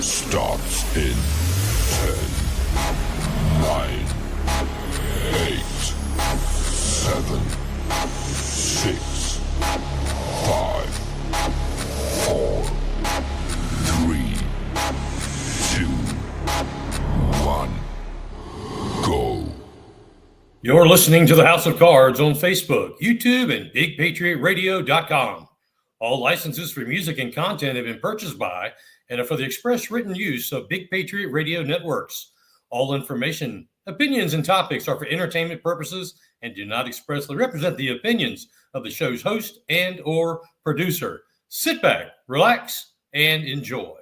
Starts in 10, 9, 8, 7, 6, 5, 4, 3, 2, 1, go. You're listening to the House of Cards on Facebook, YouTube, and BigPatriotRadio.com. All licenses for music and content have been purchased by and are for the express written use of Big Patriot Radio Networks. All information, opinions, and topics are for entertainment purposes and do not expressly represent the opinions of the show's host and or producer. Sit back, relax, and enjoy.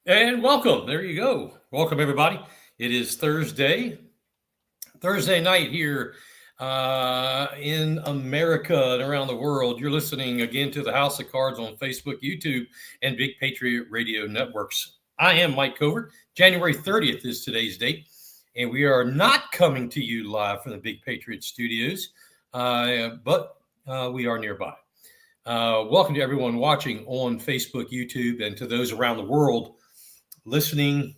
And welcome. There you go. Welcome, everybody. It is Thursday night here in America and around the world. You're listening again to the House of Cards on Facebook, YouTube, and Big Patriot Radio Networks. I am Mike Covert. January 30th is today's date, and we are not coming to you live from the Big Patriot Studios, but we are nearby. Welcome to everyone watching on Facebook, YouTube, and to those around the world listening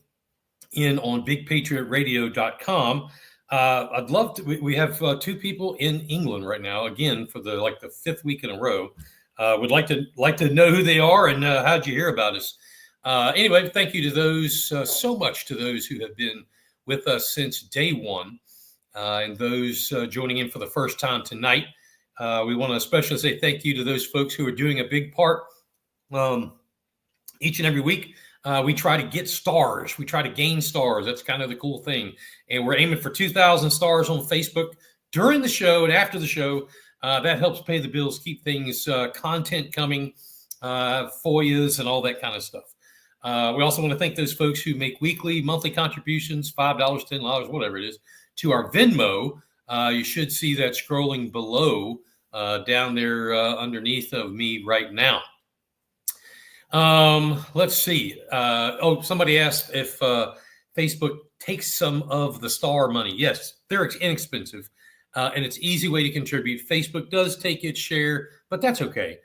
in on BigPatriotRadio.com. I'd love to. We have two people in England right now, again for the fifth week in a row. Would like to know who they are and how'd you hear about us? Anyway, thank you to those so much to those who have been with us since day one, and those joining in for the first time tonight. We want to especially say thank you to those folks who are doing a big part each and every week. We try to get stars. We try to gain stars. That's kind of the cool thing. And we're aiming for 2,000 stars on Facebook during the show and after the show. That helps pay the bills, keep things, content coming, FOIAs and all that kind of stuff. We also want to thank those folks who make weekly, monthly contributions, $5, $10, whatever it is, to our Venmo. You should see that scrolling below down there underneath of me right now. Let's see. Somebody asked if Facebook takes some of the star money. Yes, they're inexpensive, and it's an easy way to contribute. Facebook does take its share, but that's okay.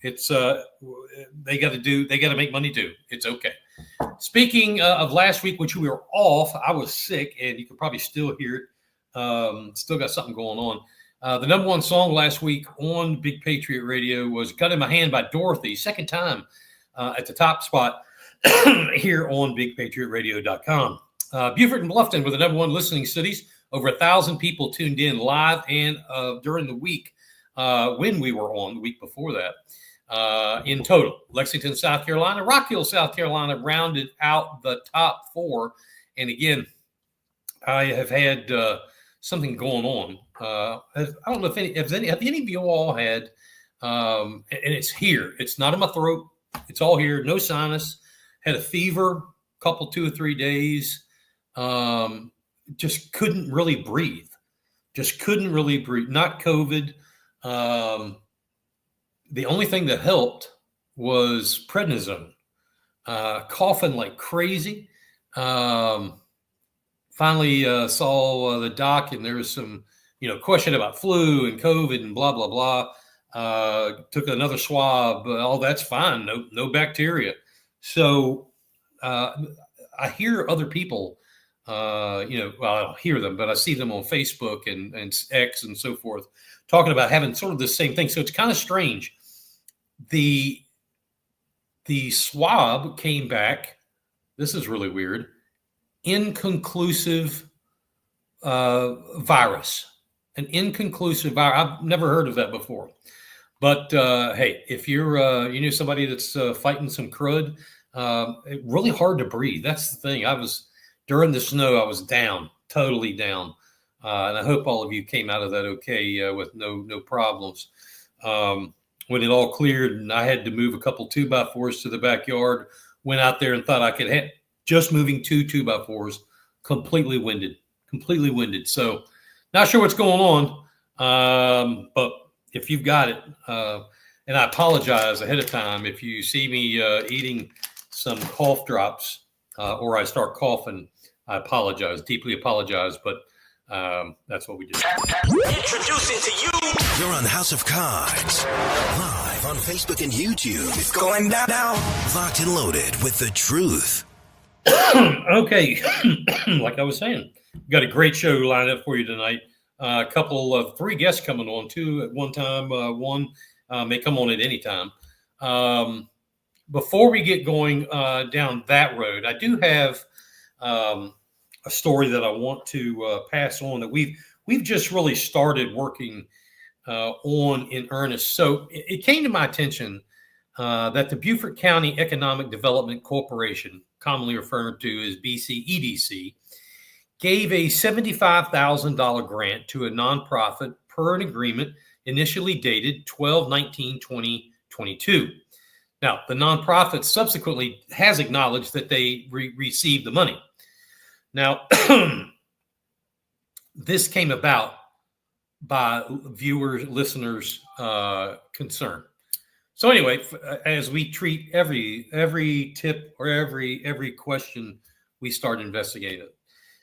It's they got to make money too. It's okay. Speaking of last week, which we were off, I was sick, and you can probably still hear it. Still got something going on. The number one song last week on Big Patriot Radio was Gun in My Hand by Dorothy. Second time at the top spot here on BigPatriotRadio.com. Beaufort and Bluffton were the number one listening cities. Over 1,000 people tuned in live and during the week when we were on the week before that. In total, Lexington, South Carolina, Rock Hill, South Carolina rounded out the top four. And again, I have had something going on. I don't know have any of you all had, and it's here. It's not in my throat. It's all here. No sinus. Had a fever, couple 2 or 3 days. Just couldn't really breathe. Not COVID. The only thing that helped was prednisone. Coughing like crazy. Finally saw the doc, and there was some, question about flu and COVID and blah, blah, blah. Took another swab. All that's fine. No bacteria. So I hear other people, I don't hear them, but I see them on Facebook and X and so forth, talking about having sort of the same thing. So it's kind of strange. The swab came back. This is really weird. Inconclusive virus. An inconclusive virus. I've never heard of that before. But hey, if you're somebody that's fighting some crud, really hard to breathe. That's the thing. During the snow, I was down, totally down. And I hope all of you came out of that okay with no problems. When it all cleared and I had to move a couple 2x4s to the backyard, went out there and thought I could just moving 2 2x4s, completely winded. So not sure what's going on, but if you've got it, and I apologize ahead of time if you see me eating some cough drops. or I start coughing, I apologize, deeply apologize, but that's what we do. Introducing to you. You're on House of Cards, live on Facebook and YouTube. It's going down now. Locked and loaded with the truth. Okay, like I was saying, we've got a great show lined up for you tonight. A couple of 3 guests coming on, 2 at one time. One may come on at any time. Before we get going down that road, I do have a story that I want to pass on that we've just really started working on in earnest. So it came to my attention that the Beaufort County Economic Development Corporation, commonly referred to as BCEDC, gave a $75,000 grant to a nonprofit per an agreement initially dated 12/19/2022. Now, the nonprofit subsequently has acknowledged that they received the money. Now, this came about by viewers, listeners' concern. So anyway, as we treat every tip or every question, we start investigating.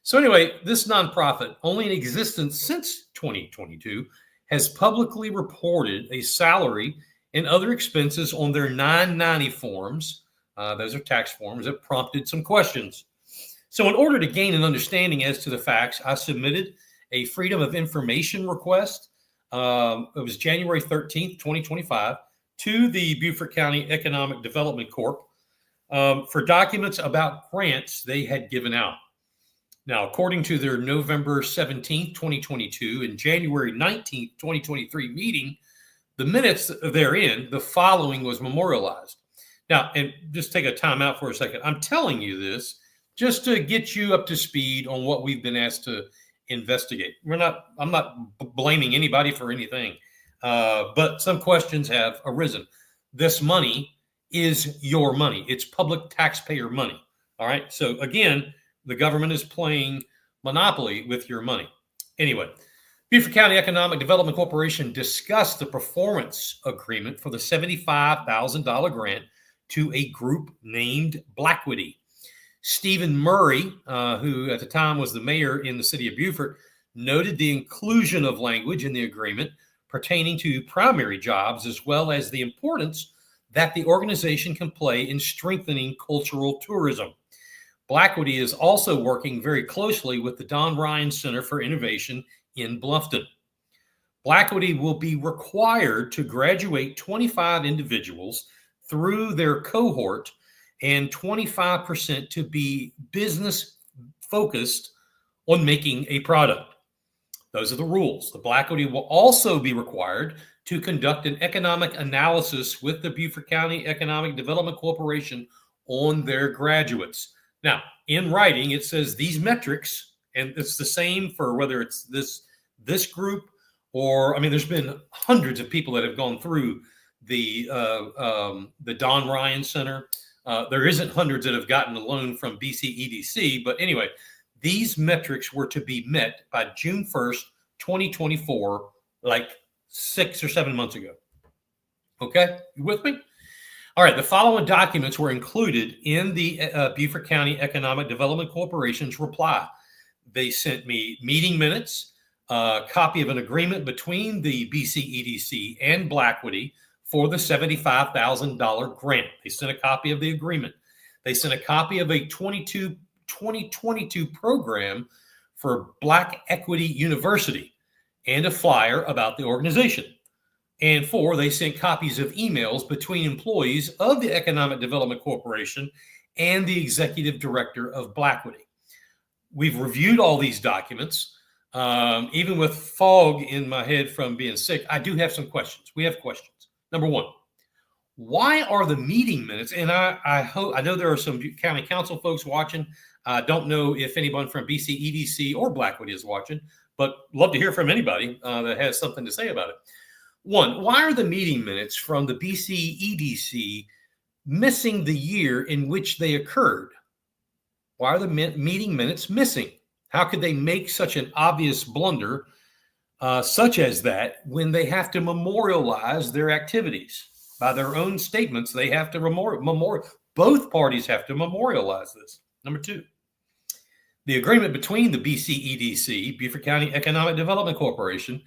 So anyway, this nonprofit, only in existence since 2022, has publicly reported a salary and other expenses on their 990 forms. Those are tax forms that prompted some questions. So in order to gain an understanding as to the facts, I submitted a Freedom of Information request. It was January 13th, 2025, to the Beaufort County Economic Development Corp. For documents about grants they had given out. Now, according to their November 17th, 2022 and January 19th, 2023 meeting, the minutes therein, the following was memorialized. Now, and just take a time out for a second. I'm telling you this just to get you up to speed on what we've been asked to investigate. I'm not blaming anybody for anything, but some questions have arisen. This money is your money. It's public taxpayer money. All right. So again, the government is playing monopoly with your money. Anyway, Beaufort County Economic Development Corporation discussed the performance agreement for the $75,000 grant to a group named Blackwoody. Stephen Murray, who at the time was the mayor in the city of Beaufort, noted the inclusion of language in the agreement pertaining to primary jobs, as well as the importance that the organization can play in strengthening cultural tourism. Blackwoody is also working very closely with the Don Ryan Center for Innovation in Bluffton. Blackwoody will be required to graduate 25 individuals through their cohort and 25% to be business focused on making a product. Those are the rules. The Blackwoody will also be required to conduct an economic analysis with the Beaufort County Economic Development Corporation on their graduates. Now, in writing, it says these metrics, and it's the same for whether it's this group or, I mean, there's been hundreds of people that have gone through the Don Ryan Center. There isn't hundreds that have gotten a loan from BCEDC, but anyway, these metrics were to be met by June 1st, 2024, like 6 or 7 months ago. Okay, you with me? All right, the following documents were included in the Beaufort County Economic Development Corporation's reply. They sent me meeting minutes, a copy of an agreement between the BCEDC and Blackwoody for the $75,000 grant. They sent a copy of the agreement. They sent a copy of a 2022 program for Black Equity University and a flyer about the organization. And 4, they sent copies of emails between employees of the Economic Development Corporation and the executive director of Blackwoody. We've reviewed all these documents. Even with fog in my head from being sick, I do have some questions. We have questions. Number 1, why are the meeting minutes? And I know there are some county council folks watching. I don't know if anyone from BCEDC or Blackwoody is watching, but love to hear from anybody that has something to say about it. 1, why are the meeting minutes from the BCEDC missing the year in which they occurred? Why are the meeting minutes missing? How could they make such an obvious blunder such as that when they have to memorialize their activities? By their own statements, they have to both parties have to memorialize this. Number 2, the agreement between the BCEDC, Beaufort County Economic Development Corporation,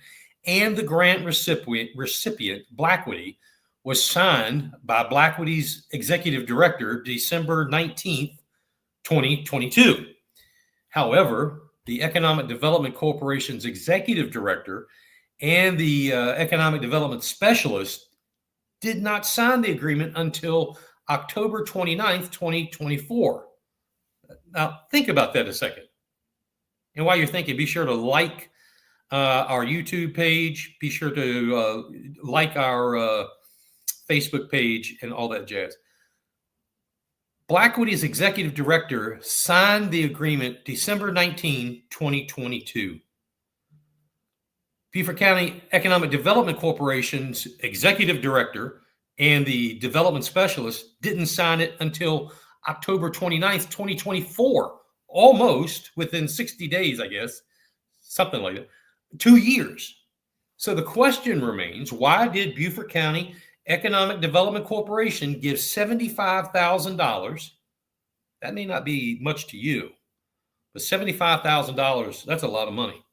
and the grant recipient Blackwoody was signed by Blackwoody's executive director December 19th, 2022. However, the Economic Development Corporation's executive director and the economic development specialist did not sign the agreement until October 29th, 2024. Now, think about that a second. And while you're thinking, be sure to like our YouTube page. Be sure to like our Facebook page and all that jazz. Blackwoody's executive director signed the agreement December 19, 2022. Beaufort County Economic Development Corporation's executive director and the development specialist didn't sign it until October 29th, 2024, almost within 60 days, I guess, something like that, 2 years. So the question remains, why did Beaufort County Economic Development Corporation give $75,000? That may not be much to you, but $75,000, that's a lot of money.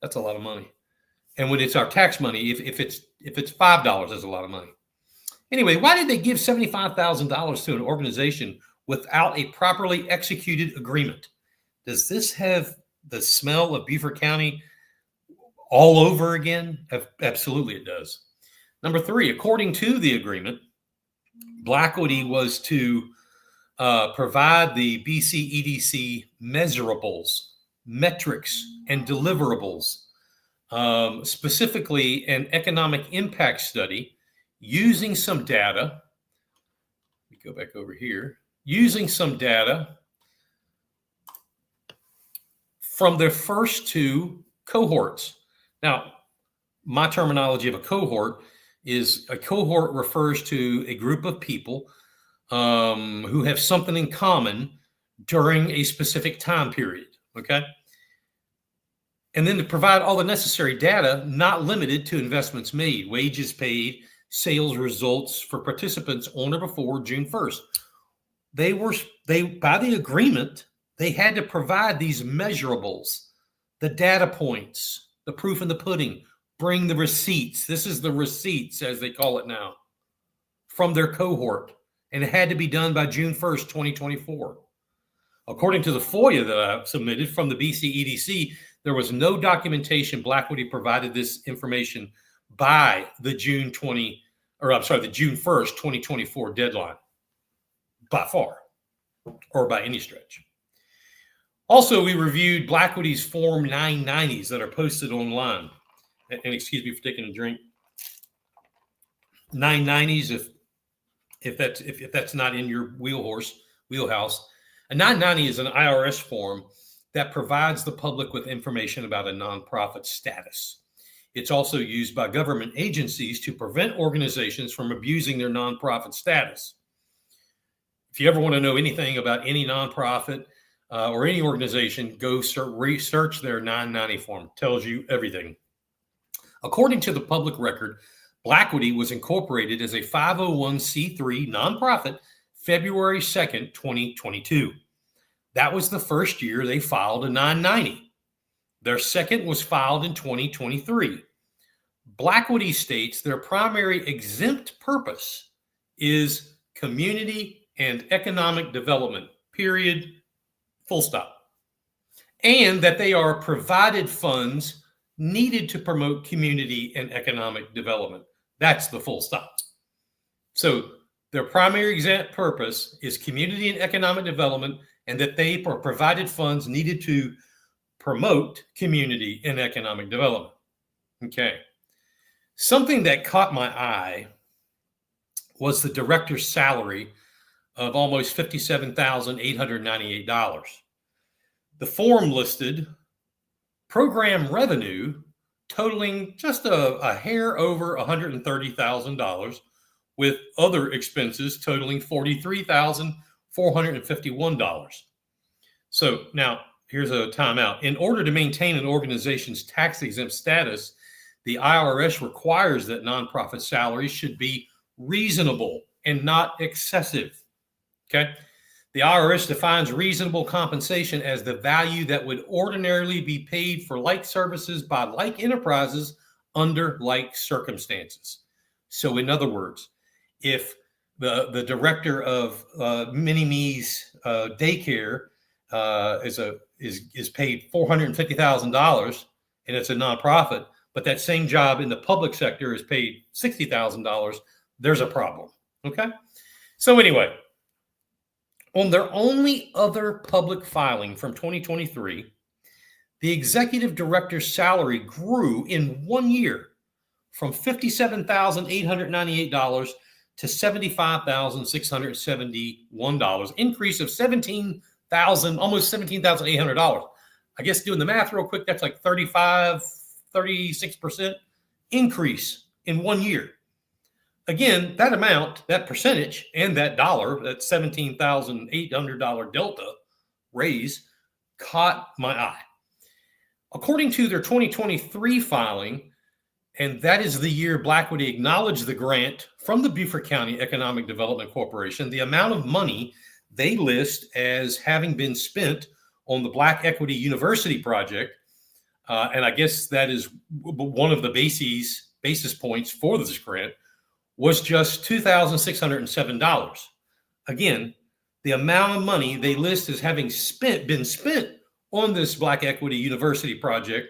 That's a lot of money. And when it's our tax money, if it's $5, that's a lot of money. Anyway, why did they give $75,000 to an organization without a properly executed agreement? Does this have the smell of Beaufort County all over again? Absolutely it does. Number 3, according to the agreement, Blackwoody was to provide the BCEDC measurables, metrics, and deliverables, specifically an economic impact study using some data. Let me go back over here. Using some data from their first 2 cohorts. Now, my terminology of a cohort is a cohort refers to a group of people who have something in common during a specific time period, okay? And then to provide all the necessary data, not limited to investments made, wages paid, sales results for participants on or before June 1st. They by the agreement, they had to provide these measurables, the data points, the proof in the pudding, bring the receipts. This is the receipts, as they call it now, from their cohort. And it had to be done by June 1st, 2024. According to the FOIA that I submitted from the BCEDC, there was no documentation Blackwoody provided this information by the June 1st, 2024 deadline, by far, or by any stretch. Also, we reviewed Blackwoody's Form 990s that are posted online. And excuse me for taking a drink. 990s, if that's not in your wheelhouse. A 990 is an IRS form that provides the public with information about a nonprofit status. It's also used by government agencies to prevent organizations from abusing their nonprofit status. If you ever want to know anything about any nonprofit or any organization, go research their 990 form. It tells you everything. According to the public record, Blackwoody was incorporated as a 501c3 nonprofit February 2nd, 2022. That was the first year they filed a 990. Their second was filed in 2023. Blackwoody states their primary exempt purpose is community and economic development, period, full stop. And that they are provided funds needed to promote community and economic development. That's the full stop. So their primary exempt purpose is community and economic development, and that they are provided funds needed to promote community and economic development. Okay. Something that caught my eye was the director's salary of almost $57,898. The form listed program revenue totaling just a hair over $130,000, with other expenses totaling $43,451. So now here's a timeout. In order to maintain an organization's tax-exempt status, the IRS requires that nonprofit salaries should be reasonable and not excessive. Okay. The IRS defines reasonable compensation as the value that would ordinarily be paid for like services by like enterprises under like circumstances. So in other words, if the director of Mini-Me's daycare is paid $450,000 and it's a nonprofit, but that same job in the public sector is paid $60,000, there's a problem. Okay. So anyway, on their only other public filing from 2023, the executive director's salary grew in 1 year from $57,898 to $75,671, increase of almost $17,800. I guess doing the math real quick, that's like 36% increase in 1 year. Again, that amount, that percentage, and that dollar, that $17,800 delta raise caught my eye. According to their 2023 filing, and that is the year Blackwood acknowledged the grant from the Beaufort County Economic Development Corporation, the amount of money they list as having been spent on the Black Equity University project, and I guess that is one of the basis points for this grant, was just $2,607. Again, the amount of money they list as having been spent on this Black Equity University project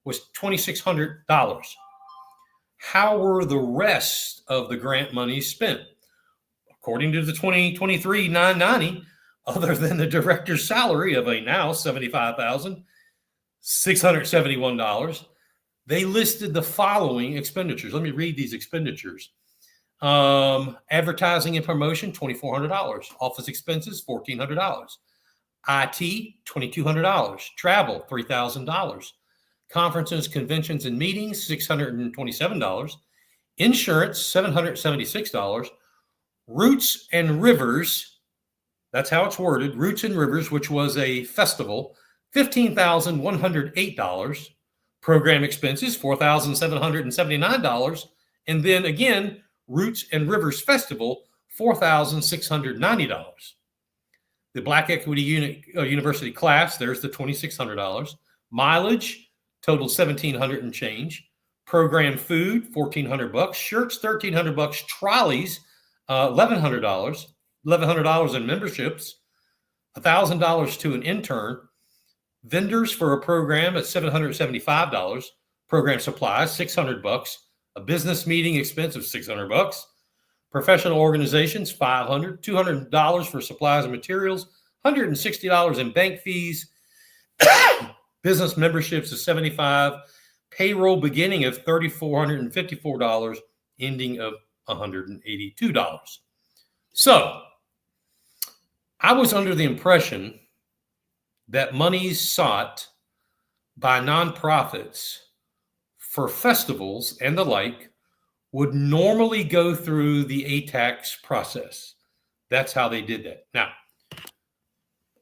was $2,600. How were the rest of the grant money spent? According to the 2023 990, other than the director's salary of a now $75,671, they listed the following expenditures. Let me read these expenditures. Advertising and promotion, $2,400. Office expenses, $1,400. IT, $2,200. Travel, $3,000. Conferences, conventions, and meetings, $627. Insurance, $776. Roots and Rivers, that's how it's worded, Roots and Rivers, which was a festival, $15,108. Program expenses, $4,779. And then again, Roots and Rivers Festival, $4,690. The Black Equity University class, there's the $2,600. Mileage totaled $1,700 and change. Program food, $1,400. Shirts, $1,300. Trolleys, $1,100 in memberships, $1,000 to an intern. Vendors for a program at $775. Program supplies, $600. A business meeting expense of $600. Professional organizations, $500. $200 for supplies and materials. $160 in bank fees. Business memberships of $75. Payroll beginning of $3,454, ending of $182. So I was under the impression that monies sought by nonprofits for festivals and the like would normally go through the ATAX process. That's how they did that. Now,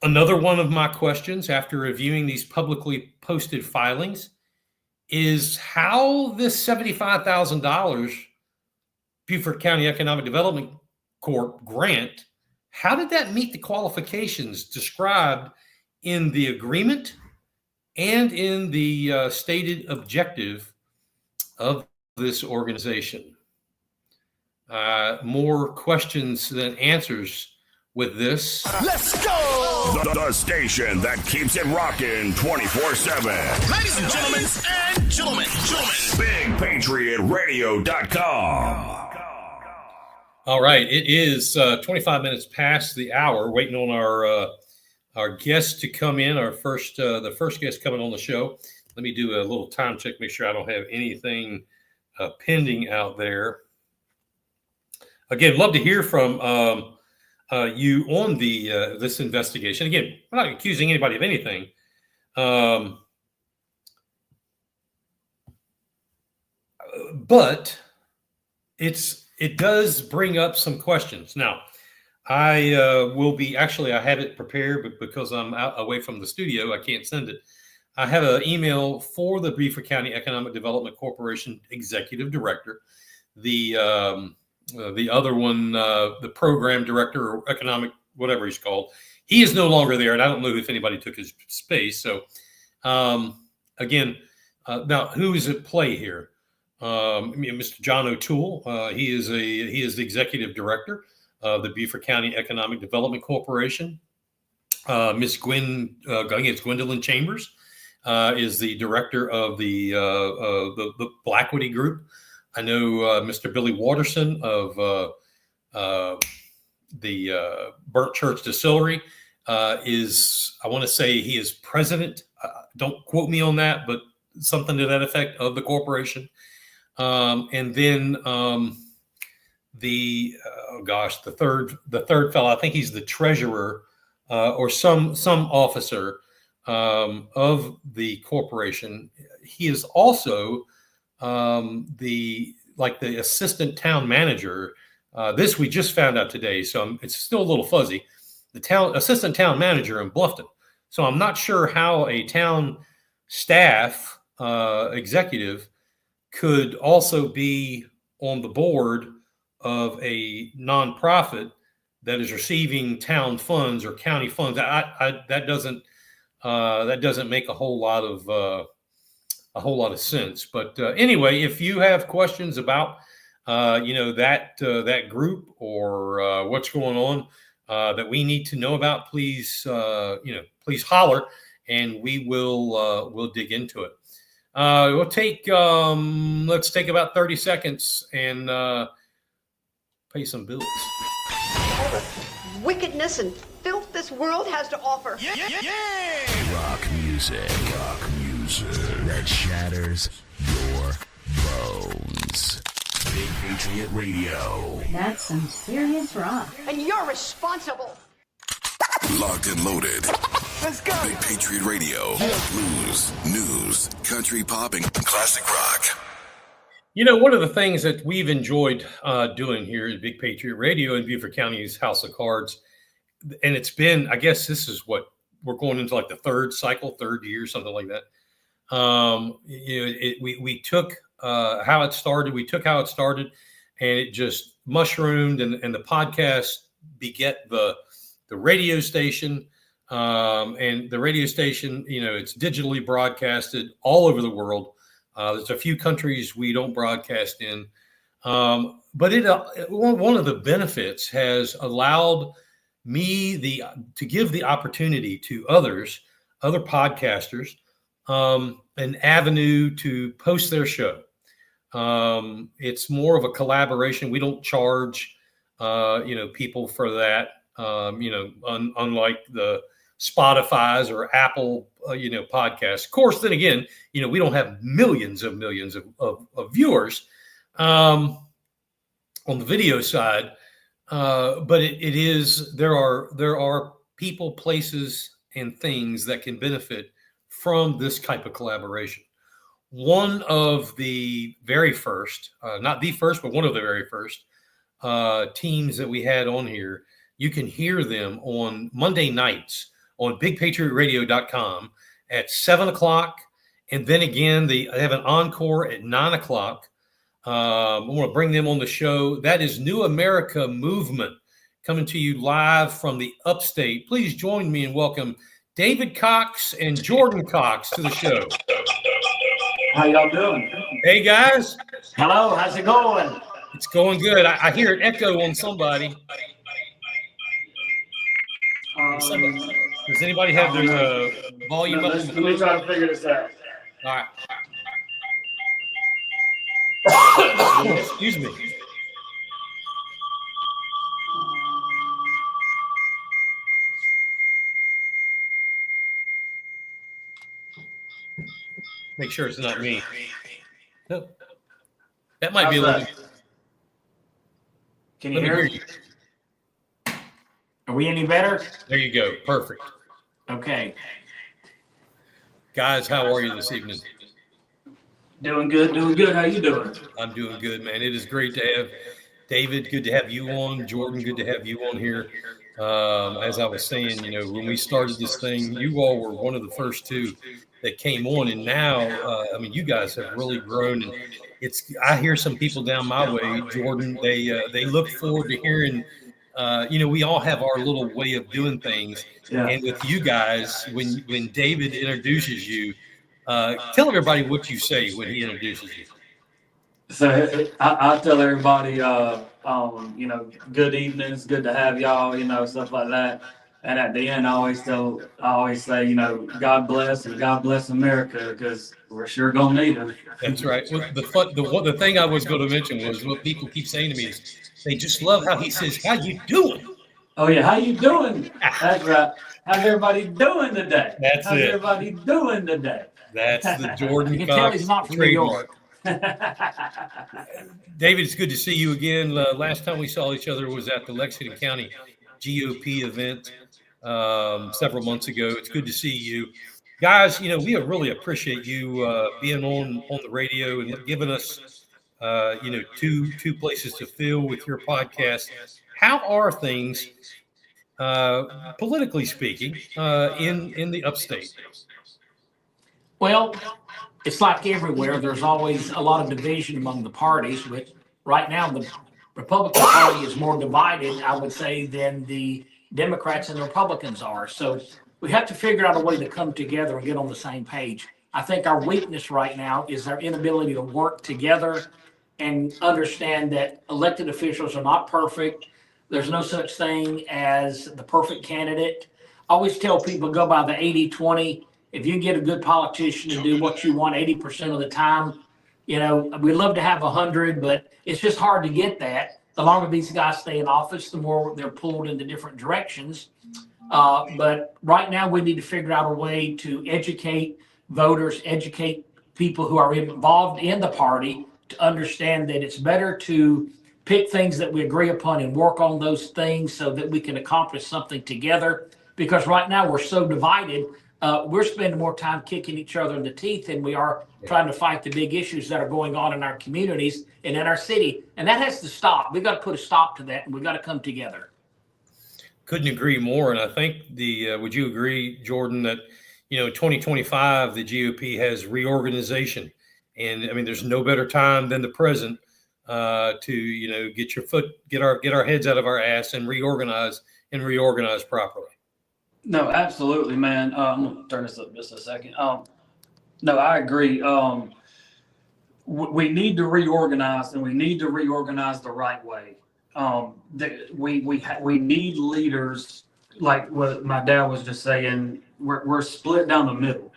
another one of my questions after reviewing these publicly posted filings is how this $75,000 Beaufort County Economic Development Corp grant, how did that meet the qualifications described in the agreement and in the stated objective of this organization? More questions than answers with this. Let's go! The station that keeps it rocking 24/7. Ladies and gentlemen, BigPatriotRadio.com. All right, it is 25 minutes past the hour, waiting on our guest to come in, the first guest coming on the show. Let me do a little time check, make sure I don't have anything pending out there. Again, love to hear from you on this investigation. Again, I'm not accusing anybody of anything. But it does bring up some questions. Now, I have it prepared, but because I'm away from the studio, I can't send it. I have an email for the Beaufort County Economic Development Corporation Executive Director. The other one, the Program Director or Economic whatever he's called. He is no longer there, and I don't know if anybody took his space. So, again, now who is at play here? Mr. John O'Toole. He is the executive director of the Beaufort County Economic Development Corporation. Miss Gwendolyn Chambers is the director of the Blackwoody Group. I know Mr. Billy Watterson of the Burnt Church Distillery is, I want to say he is president. Don't quote me on that, but something to that effect of the corporation. And then the third fellow, I think he's the treasurer or some officer of the corporation. He is also the assistant town manager. This we just found out today, so it's still a little fuzzy. The assistant town manager in Bluffton. So I'm not sure how a town staff executive could also be on the board of a nonprofit that is receiving town funds or county funds. That doesn't make a whole lot of sense. But anyway, if you have questions about that group or what's going on that we need to know about, please holler, and we'll dig into it. Let's take about 30 seconds and pay some bills. All the wickedness and filth this world has to offer. Yeah. Rock music that shatters your bones. Big Patriot Radio. That's some serious rock. And you're responsible. Locked and loaded. Let's go. Big Patriot Radio. Blues, news, country pop, and classic rock. One of the things that we've enjoyed doing here at Big Patriot Radio in Beaufort County's House of Cards, and it's been, I guess this is what we're going into, like the third year, something like that. We took how it started, and it just mushroomed, and the podcast beget the radio station, and the radio station, it's digitally broadcasted all over the world. There's a few countries we don't broadcast in, but one of the benefits has allowed me to give the opportunity to other podcasters an avenue to post their show. It's more of a collaboration. We don't charge people for that. Unlike the Spotify's or Apple, podcasts. Of course, then again, we don't have millions of viewers on the video side, but there are people, places, and things that can benefit from this type of collaboration. One of the very first, not the first, but one of the very first teams that we had on here, you can hear them on Monday nights on BigPatriotRadio.com at 7:00, and then again they have an encore at 9:00. I want to bring them on the show. That is New America Movement, coming to you live from the Upstate. Please join me and welcome David Cox and Jordan Cox to the show. How y'all doing? Hey guys. Hello, how's it going? It's going good. I hear an echo on somebody. Does anybody have their volume up? Let me try to figure this out. All right. Excuse me. Make sure it's not me. No. That might be a little. Can you hear me? Are we any better? There you go. Perfect. Okay. Guys, how are you this evening? Doing good. How you doing? I'm doing good, man. It is great to have David. Good to have you on. Jordan, good to have you on here. As I was saying, when we started this thing, you all were one of the first two that came on, and now, you guys have really grown. And I hear some people down my way, Jordan. They look forward to hearing we all have our little way of doing things. Yeah. And with you guys, when David introduces you, tell everybody what you say when he introduces you. So I tell everybody, good evenings, good to have y'all, stuff like that. And at the end, I always say, God bless and God bless America, because we're sure gonna need it. That's right. Well, the thing I was going to mention was what people keep saying to me is they just love how he says, "How you doing?" Oh yeah, how you doing? That's right. How's everybody doing today? That's How's it. everybody doing today? That's the Jordan You can tell he's not Cox from New York. trademark. David, it's good to see you again. Last time we saw each other was at the Lexington County GOP event several months ago. It's good to see you. Guys, we really appreciate you being on the radio and giving us, two places to fill with your podcast. How are things, politically speaking, in the Upstate? Well, it's like everywhere. There's always a lot of division among the parties, but right now the Republican Party is more divided, I would say, than the Democrats and the Republicans are. So we have to figure out a way to come together and get on the same page. I think our weakness right now is our inability to work together and understand that elected officials are not perfect. There's no such thing as the perfect candidate. I always tell people go by the 80-20. If you get a good politician to do what you want 80% of the time, we'd love to have 100, but it's just hard to get that. The longer these guys stay in office, the more they're pulled into different directions. But right now we need to figure out a way to educate voters, educate people who are involved in the party to understand that it's better to pick things that we agree upon and work on those things so that we can accomplish something together. Because right now we're so divided. We're spending more time kicking each other in the teeth than we are trying to fight the big issues that are going on in our communities and in our city. And that has to stop. We've got to put a stop to that, and we've got to come together. Couldn't agree more. And I think would you agree, Jordan, that, 2025, the GOP has reorganization. And I mean, there's no better time than the present to, get our heads out of our ass and reorganize properly. No, absolutely, man. I'm going to turn this up just a second. No, I agree. We need to reorganize, and we need to reorganize the right way. We need leaders, like what my dad was just saying. We're split down the middle,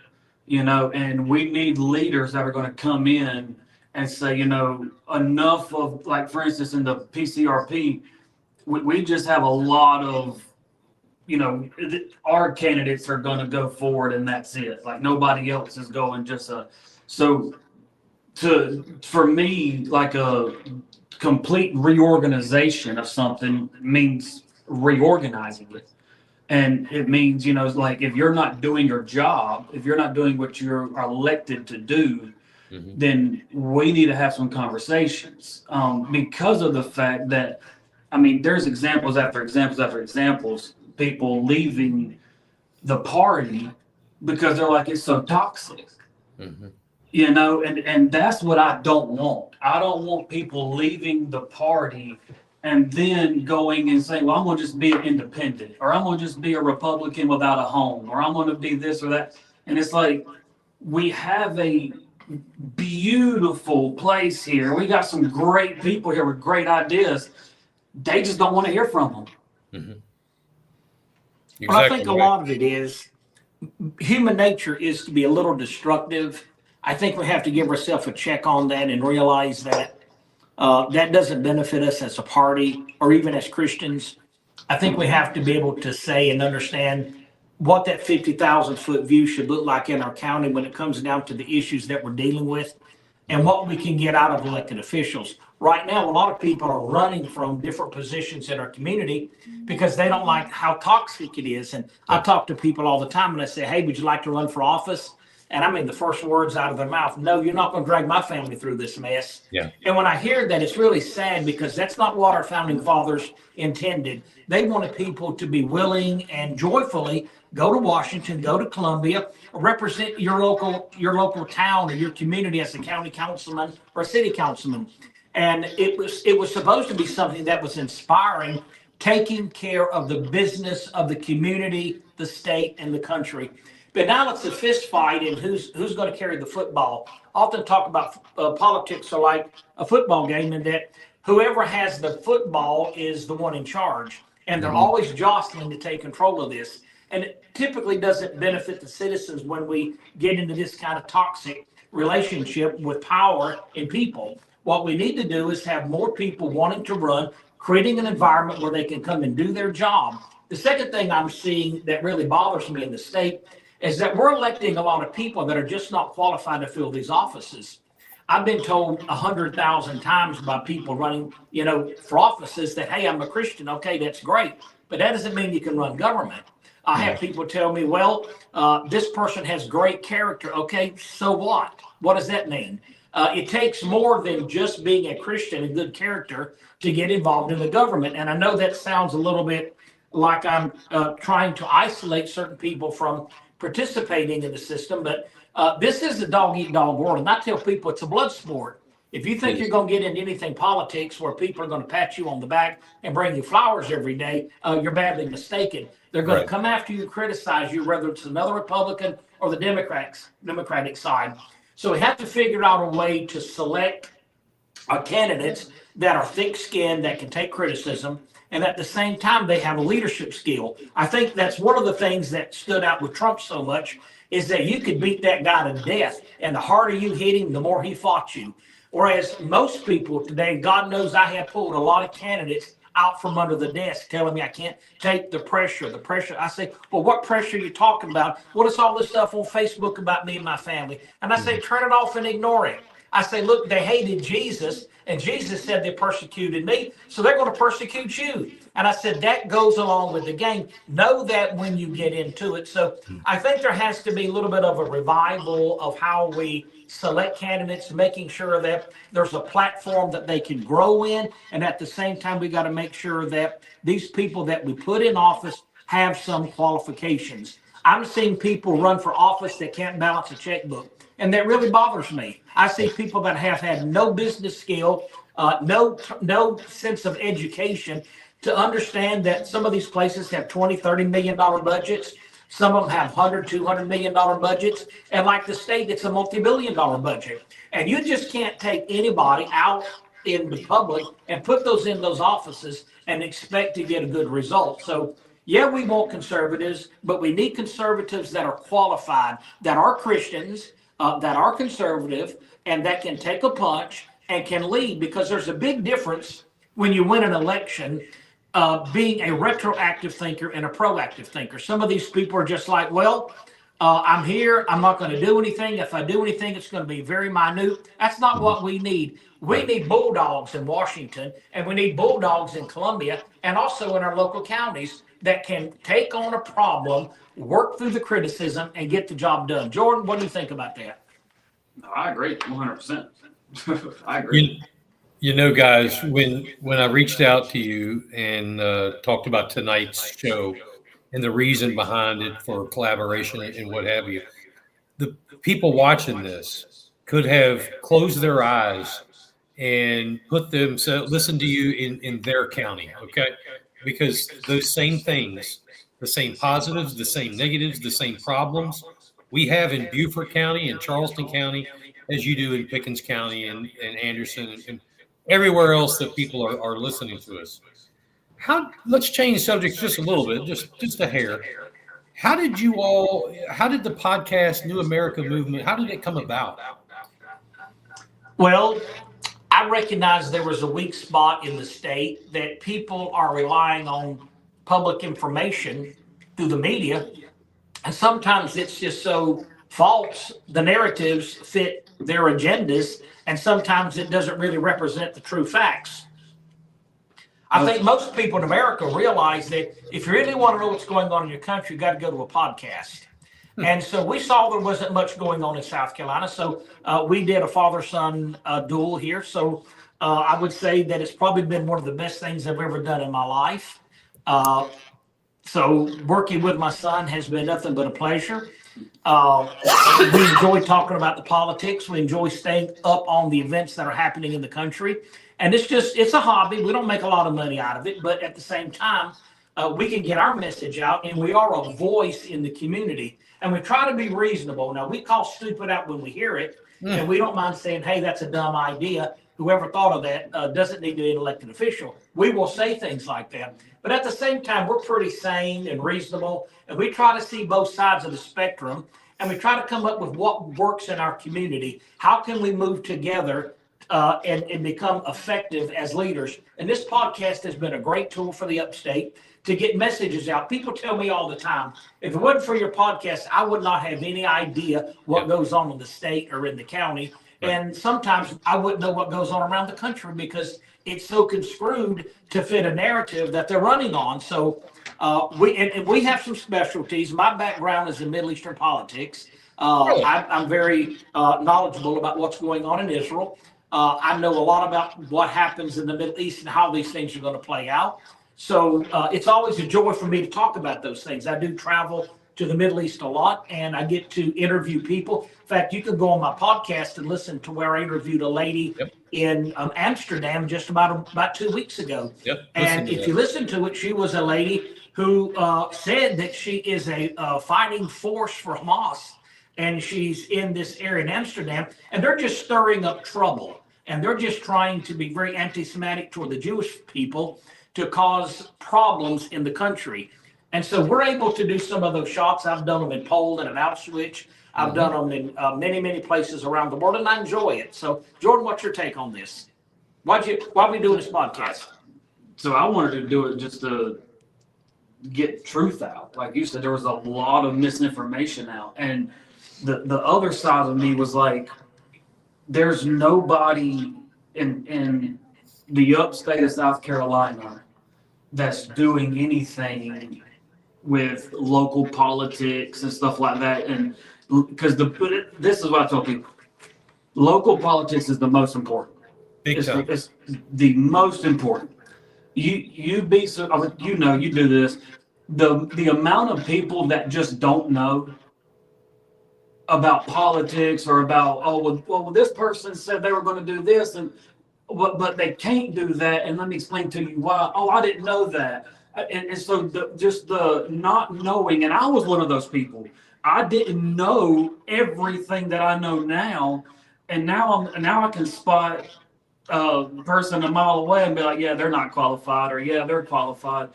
and we need leaders that are going to come in and say, enough of, like, for instance, in the PCRP, we just have a lot of, our candidates are going to go forward and that's it. Like, nobody else is going for me, like, a complete reorganization of something means reorganizing it. And it means, like, if you're not doing your job, if you're not doing what you're elected to do, then we need to have some conversations, because of the fact that, there's examples after examples after examples, people leaving the party because they're like, it's so toxic. And that's what I don't want. I don't want people leaving the party and then going and saying, well, I'm going to just be an independent, or I'm going to just be a Republican without a home, or I'm going to be this or that. And it's like, we have a beautiful place here. We got some great people here with great ideas. They just don't want to hear from them. Exactly. Well, I think a lot of it is human nature is to be a little destructive. I think we have to give ourselves a check on that and realize that that doesn't benefit us as a party or even as Christians. I think we have to be able to say and understand what that 50,000-foot view should look like in our county when it comes down to the issues that we're dealing with and what we can get out of elected officials. Right now, a lot of people are running from different positions in our community because they don't like how toxic it is. And I talk to people all the time and I say, hey, would you like to run for office? And the first words out of their mouth, no, you're not going to drag my family through this mess. Yeah. And when I hear that, it's really sad because that's not what our founding fathers intended. They wanted people to be willing and joyfully go to Washington, go to Columbia, represent your local town or your community as a county councilman or a city councilman. And it was supposed to be something that was inspiring taking care of the business of the community, the state, and the country. But now it's a fist fight in who's going to carry the football. Often talk about politics are like a football game, in that whoever has the football is the one in charge, and they're always jostling to take control of this. And it typically doesn't benefit the citizens when we get into this kind of toxic relationship with power and people. What we need to do is have more people wanting to run, creating an environment where they can come and do their job. The second thing I'm seeing that really bothers me in the state is that we're electing a lot of people that are just not qualified to fill these offices. I've been told 100,000 times by people running, for offices that, hey, I'm a Christian. Okay, that's great. But that doesn't mean you can run government. I have people tell me, well, this person has great character. Okay, so what? What does that mean? It takes more than just being a Christian and good character to get involved in the government. And I know that sounds a little bit like I'm trying to isolate certain people from participating in the system, but this is a dog-eat-dog world. And I tell people it's a blood sport. If you think you're going to get into anything politics where people are going to pat you on the back and bring you flowers every day, you're badly mistaken. They're going to come after you and criticize you, whether it's another Republican or the Democratic side. So we have to figure out a way to select candidates that are thick-skinned, that can take criticism, and at the same time, they have a leadership skill. I think that's one of the things that stood out with Trump so much, is that you could beat that guy to death, and the harder you hit him, the more he fought you. Whereas most people today, God knows I have pulled a lot of candidates out from under the desk telling me I can't take the pressure. I say, well, what pressure are you talking about? What is all this stuff on Facebook about me and my family? And I say, turn it off and ignore it. I say, look, they hated Jesus, and Jesus said they persecuted me, so they're going to persecute you. And I said, that goes along with the game. Know that when you get into it. So I think there has to be a little bit of a revival of how we select candidates, making sure that there's a platform that they can grow in. And at the same time, we got to make sure that these people that we put in office have some qualifications. I'm seeing people run for office that can't balance a checkbook. And that really bothers me. I see people that have had no business skill, no sense of education to understand that some of these places have $20, $30 million budgets. Some of them have $100, $200 million budgets. And like the state, it's a multi-billion dollar budget. And you just can't take anybody out in the public and put those in those offices and expect to get a good result. So yeah, we want conservatives, but we need conservatives that are qualified, that are Christians, that are conservative, and that can take a punch and can lead, because there's a big difference when you win an election being a retroactive thinker and a proactive thinker. Some of these people are just like, well, I'm here, I'm not going to do anything. If I do anything, it's going to be very minute. That's not what we need. We need bulldogs in Washington, and we need bulldogs in Columbia, and also in our local counties that can take on a problem, work through the criticism, and get the job done. Jordan, what do you think about that? I agree 100%. I agree. Guys, when I reached out to you and talked about tonight's show and the reason behind it for collaboration and what have you, the people watching this could have closed their eyes and listen to you in their county, okay? Because those same things, the same positives, the same negatives, the same problems we have in Beaufort County and Charleston County as you do in Pickens County and Anderson and everywhere else that people are listening to us. Let's change subjects just a little bit, just a hair. How did the podcast New America Movement, how did it come about? Well, I recognize there was a weak spot in the state that people are relying on public information through the media. And sometimes it's just so false. The narratives fit their agendas, and sometimes it doesn't really represent the true facts. I think most people in America realize that if you really want to know what's going on in your country, you got to go to a podcast. And so we saw there wasn't much going on in South Carolina. So we did a father-son duel here. So I would say that it's probably been one of the best things I've ever done in my life. So working with my son has been nothing but a pleasure. We enjoy talking about the politics. We enjoy staying up on the events that are happening in the country. And it's a hobby. We don't make a lot of money out of it, but at the same time, we can get our message out, and we are a voice in the community. And we try to be reasonable. Now, we call stupid out when we hear it, and we don't mind saying, hey, that's a dumb idea. Whoever thought of that doesn't need to be an elected official. We will say things like that. But at the same time, we're pretty sane and reasonable, and we try to see both sides of the spectrum, and we try to come up with what works in our community. How can we move together and become effective as leaders? And this podcast has been a great tool for the Upstate to get messages out. People tell me all the time, if it wasn't for your podcast, I would not have any idea what goes on in the state or in the county. And sometimes I wouldn't know what goes on around the country because it's so construed to fit a narrative that they're running on. So we have some specialties. My background is in Middle Eastern politics. I'm very knowledgeable about what's going on in Israel. I know a lot about what happens in the Middle East and how these things are going to play out. So it's always a joy for me to talk about those things. I do travel to the Middle East a lot, and I get to interview people. In fact, you can go on my podcast and listen to where I interviewed a lady in Amsterdam just about 2 weeks ago. And if you listen to it, she was a lady who said that she is a fighting force for Hamas, and she's in this area in Amsterdam, and they're just stirring up trouble, and they're just trying to be very anti-Semitic toward the Jewish people to cause problems in the country. And so we're able to do some of those shots. I've done them in Poland and Auschwitz. I've done them in many, many places around the world, and I enjoy it. So, Jordan, what's your take on this? Why are we doing this podcast? So I wanted to do it just to get truth out. Like you said, there was a lot of misinformation out. And the other side of me was like, there's nobody in the upstate of South Carolina that's doing anything with local politics and stuff like that. And because this is what I tell people, local politics is the most important. It's the most important. You do this. The amount of people that just don't know about politics or about, well, this person said they were going to do this, and but they can't do that. And let me explain to you why. Oh, I didn't know that. And so just the not knowing, and I was one of those people. I didn't know everything that I know now, and now I can spot a person a mile away and be like, yeah, they're not qualified, or yeah, they're qualified.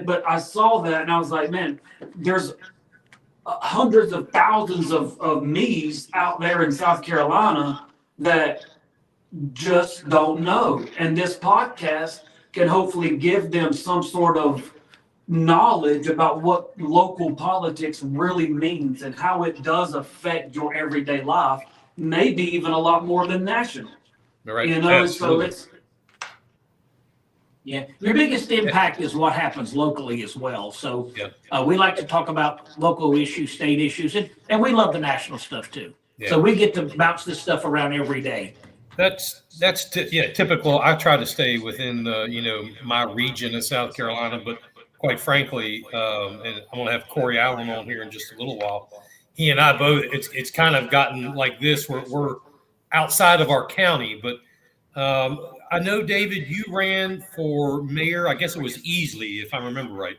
But I saw that, and I was like, man, there's hundreds of thousands of me's out there in South Carolina that just don't know. And this podcast can hopefully give them some sort of knowledge about what local politics really means and how it does affect your everyday life, maybe even a lot more than national. Right. So it's your biggest impact is what happens locally as well. So we like to talk about local issues, state issues, and we love the national stuff too. So we get to bounce this stuff around every day. That's typical. I try to stay within my region of South Carolina, but quite frankly, and I'm going to have Corey Allen on here in just a little while. He and I both, it's kind of gotten like this where we're outside of our county, but I know, David, you ran for mayor. I guess it was Easley, if I remember right.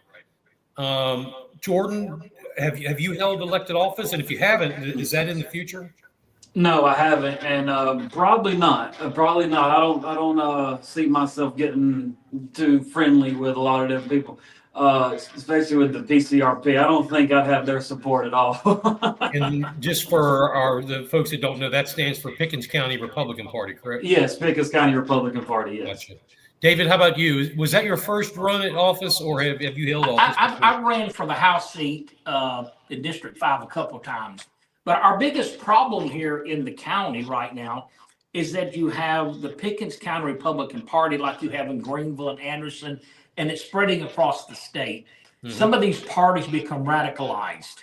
Jordan, have you held elected office? And if you haven't, is that in the future? No, I haven't, and probably not. I don't see myself getting too friendly with a lot of different people, especially with the PCRP. I don't think I'd have their support at all. And just for the folks that don't know, that stands for Pickens County Republican Party, correct? Yes, Pickens County Republican Party. Yes. Gotcha. David, how about you? Was that your first run at office, or have you held office? I ran for the House seat in District 5 a couple of times. But our biggest problem here in the county right now is that you have the Pickens County Republican Party like you have in Greenville and Anderson, and it's spreading across the state. Mm-hmm. Some of these parties become radicalized,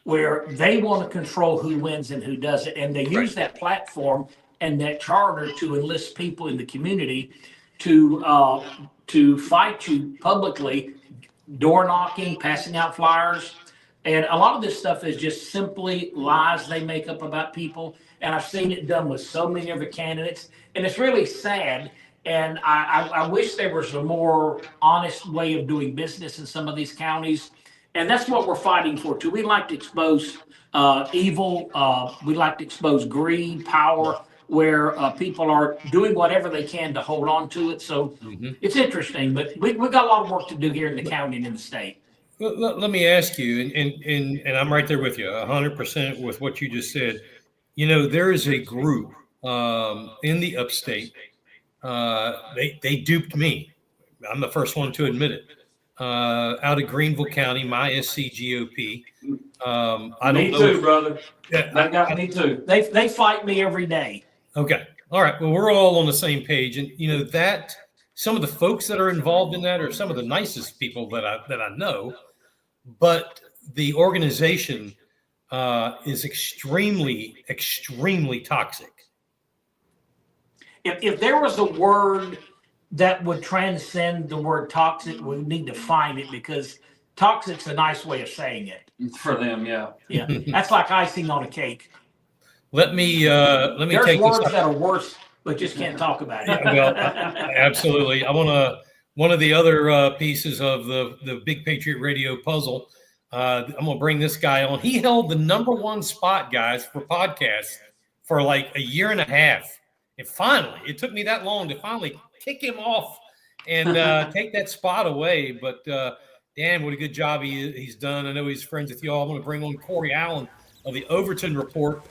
where they want to control who wins and who doesn't, and they use that platform and that charter to enlist people in the community to fight you publicly, door knocking, passing out flyers. And a lot of this stuff is just simply lies they make up about people. And I've seen it done with so many other candidates. And it's really sad. And I wish there was a more honest way of doing business in some of these counties. And that's what we're fighting for too. We like to expose evil. We like to expose greed, power, where people are doing whatever they can to hold on to it. So it's interesting, but we got a lot of work to do here in the county and in the state. Let me ask you, and I'm right there with you, 100% with what you just said. You know, there is a group in the Upstate. They duped me. I'm the first one to admit it. Out of Greenville County, my SCGOP. I don't Me know too, if, brother. Yeah, That got me too. They fight me every day. Okay. All right. Well, we're all on the same page, and you know that some of the folks that are involved in that are some of the nicest people that I know, but the organization is extremely, extremely toxic. If there was a word that would transcend the word toxic, we need to find it, because toxic's a nice way of saying it. For them, yeah. Yeah, that's like icing on a cake. Let me There's take words this. that are worse, but just can't talk about it. Well, absolutely. I want to. One of the other pieces of the Big Patriot Radio puzzle. I'm gonna bring this guy on. He held the #1 spot, guys, for podcasts for like a year and a half. And finally, it took me that long to finally kick him off and take that spot away. But Dan, what a good job he's done. I know he's friends with y'all. I'm going to bring on Corey Allen of the Overton Report.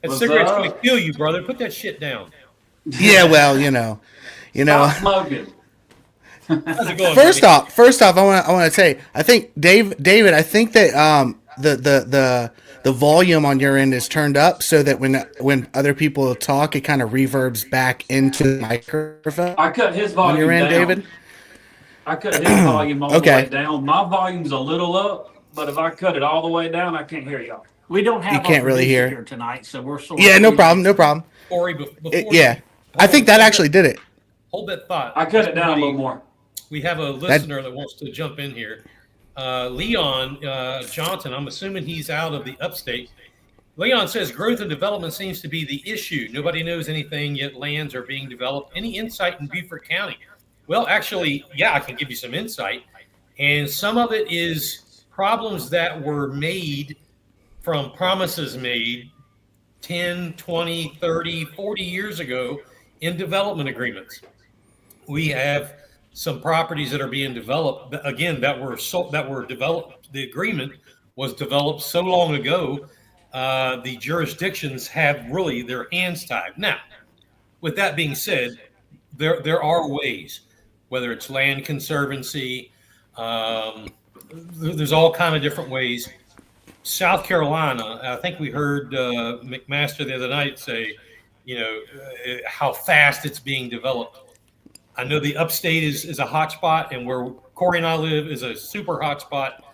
That cigarette's going to kill you, brother. Put that shit down. Yeah, well, you know. Stop smoking. How's it going, First buddy? off, I want to say, I think David, I think that the volume on your end is turned up so that when other people talk, it kind of reverbs back into the microphone. I cut his volume on your end, down. David. I cut his volume all Okay. the way down. My volume's a little up, but if I cut it all the way down, I can't hear y'all. We don't have You can't really hear. here tonight, so we're sort Yeah, of no problem. Corey, before Yeah, I think that actually did it. hold that thought. I cut it down a little more. We have a listener that wants to jump in here. Leon Johnson, I'm assuming he's out of the Upstate. Leon says growth and development seems to be the issue. Nobody knows anything, yet lands are being developed. Any insight in Beaufort County? Well, actually, yeah, I can give you some insight. And some of it is problems that were made from promises made 10, 20, 30, 40 years ago in development agreements. We have some properties that are being developed, again, that were developed. The agreement was developed so long ago. The jurisdictions have really their hands tied. Now, with that being said, there are ways, whether it's land conservancy, there's all kind of different ways. South Carolina, I think we heard McMaster the other night say, how fast it's being developed. I know the Upstate is a hot spot, and where Corey and I live is a super hot spot.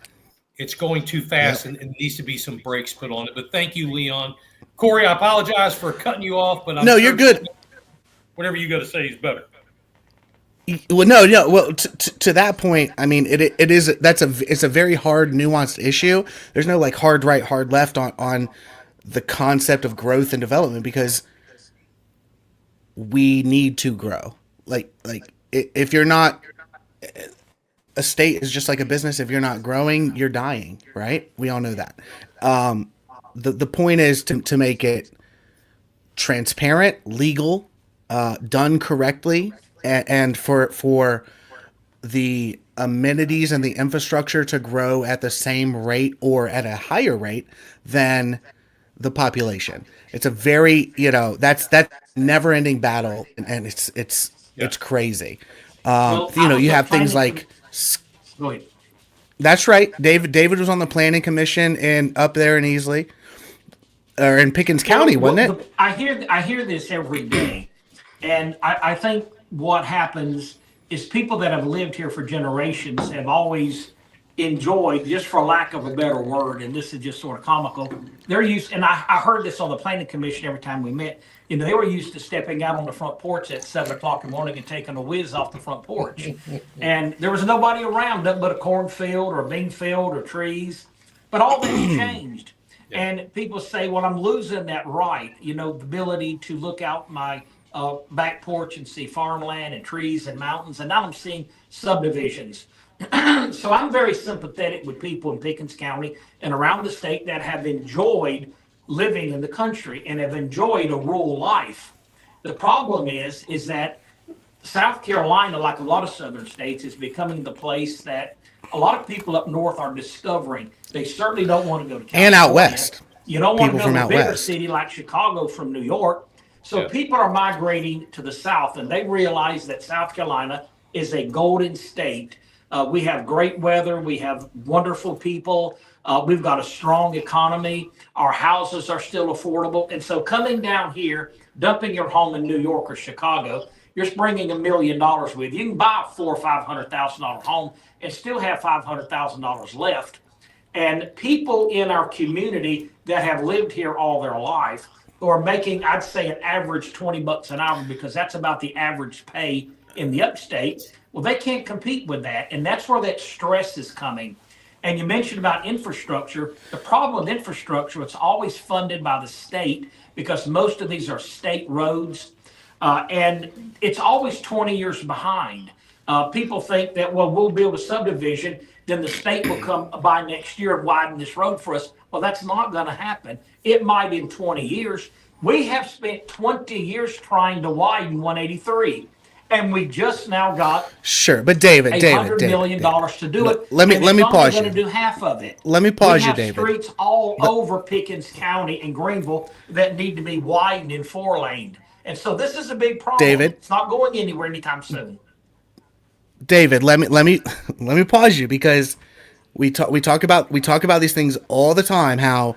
It's going too fast, and needs to be some brakes put on it. But thank you, Leon. Corey, I apologize for cutting you off, but No, you're good. Whatever you got to say is better. Well, no. Well, to that point, I mean, it's a very hard, nuanced issue. There's no like hard right, hard left on the concept of growth and development, because we need to grow. Like if you're not, a state is just like a business. If you're not growing, you're dying, right? We all know that. The point is to make it transparent, legal, done correctly, and for the amenities and the infrastructure to grow at the same rate or at a higher rate than the population. It's a very, that's never-ending battle, and it's crazy. You have things like. Go ahead. That's right. David was on the planning commission up there in Easley, or in Pickens County, wasn't it? I hear this every day, and I think what happens is people that have lived here for generations have always enjoyed, just for lack of a better word, and this is just sort of comical, they're used, and I heard this on the planning commission every time we met, they were used to stepping out on the front porch at 7 o'clock in the morning and taking a whiz off the front porch. And there was nobody around, nothing but a cornfield or a bean field or trees, but all that's changed. Yeah. And people say, well, I'm losing that right, the ability to look out my back porch and see farmland and trees and mountains, and now I'm seeing subdivisions. So I'm very sympathetic with people in Pickens County and around the state that have enjoyed living in the country and have enjoyed a rural life. The problem is that South Carolina, like a lot of southern states, is becoming the place that a lot of people up north are discovering. They certainly don't want to go to California. And out west. You don't want to People go from to a out bigger west. city like Chicago from New York. So Yeah. people are migrating to the South, and they realize that South Carolina is a golden state. We have great weather. We have wonderful people. We've got a strong economy. Our houses are still affordable. And so coming down here, dumping your home in New York or Chicago, you're bringing $1 million with you. You can buy a $400,000 or $500,000 home and still have $500,000 left. And people in our community that have lived here all their life who are making, I'd say, an average $20 an hour, because that's about the average pay in the upstate. Well, they can't compete with that. And that's where that stress is coming. And you mentioned about infrastructure. The problem with infrastructure, it's always funded by the state because most of these are state roads. And it's always 20 years behind. People think that, well, we'll build a subdivision, then the state will come by next year and widen this road for us. Well, that's not going to happen. It might in 20 years. We have spent 20 years trying to widen 183. And we just now got Sure, but David, $100 million to do it. Let me pause you. Going to do half of it. Let me pause we you, have David. Streets all over Pickens County and Greenville that need to be widened and 4-laned. And so this is a big problem. David. It's not going anywhere anytime soon. David, let me pause you, because we talk about these things all the time. How,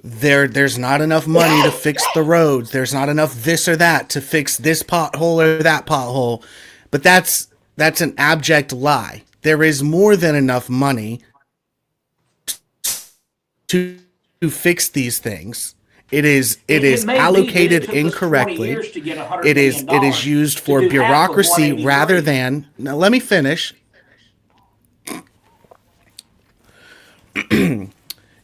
there's not enough money to fix the roads. There's not enough this or that to fix this pothole or that pothole. But that's an abject lie. There is more than enough money to fix these things. It is allocated incorrectly. It is used for bureaucracy rather than. Now let me finish.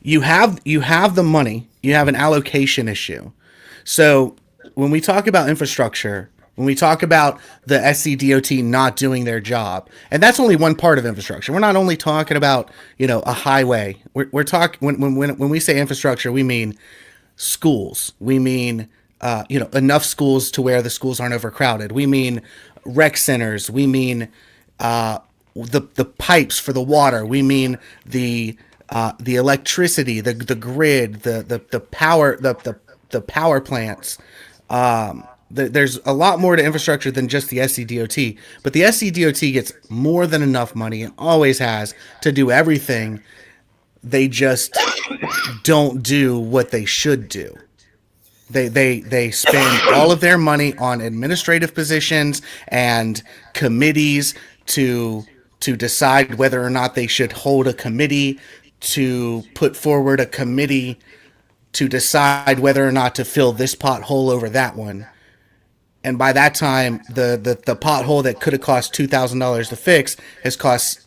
You have the money. You have an allocation issue. So when we talk about infrastructure, when we talk about the SCDOT not doing their job, and that's only one part of infrastructure. We're not only talking about a highway. We're talking when we say infrastructure, we mean schools. We mean enough schools to where the schools aren't overcrowded. We mean rec centers. We mean the pipes for the water. We mean the electricity, the grid, the power plants. There's a lot more to infrastructure than just the SCDOT, but the SCDOT gets more than enough money and always has to do everything. They just don't do what they should do. They spend all of their money on administrative positions and committees to decide whether or not they should hold a committee, to put forward a committee to decide whether or not to fill this pothole over that one. And by that time, the pothole that could have cost $2,000 to fix has cost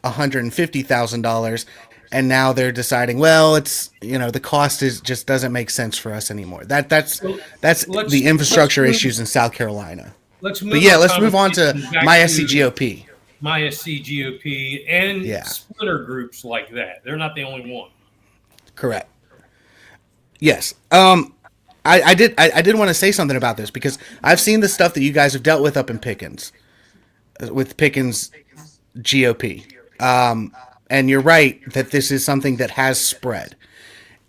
$150,000. And now they're deciding, well, it's the cost just doesn't make sense for us anymore. That's the infrastructure issues in South Carolina. Let's move on to my SCGOP. My SCGOP and Yeah. splinter groups like that. They're not the only one. Correct. Yes. I did want to say something about this, because I've seen the stuff that you guys have dealt with up in Pickens, with Pickens GOP. And you're right that this is something that has spread.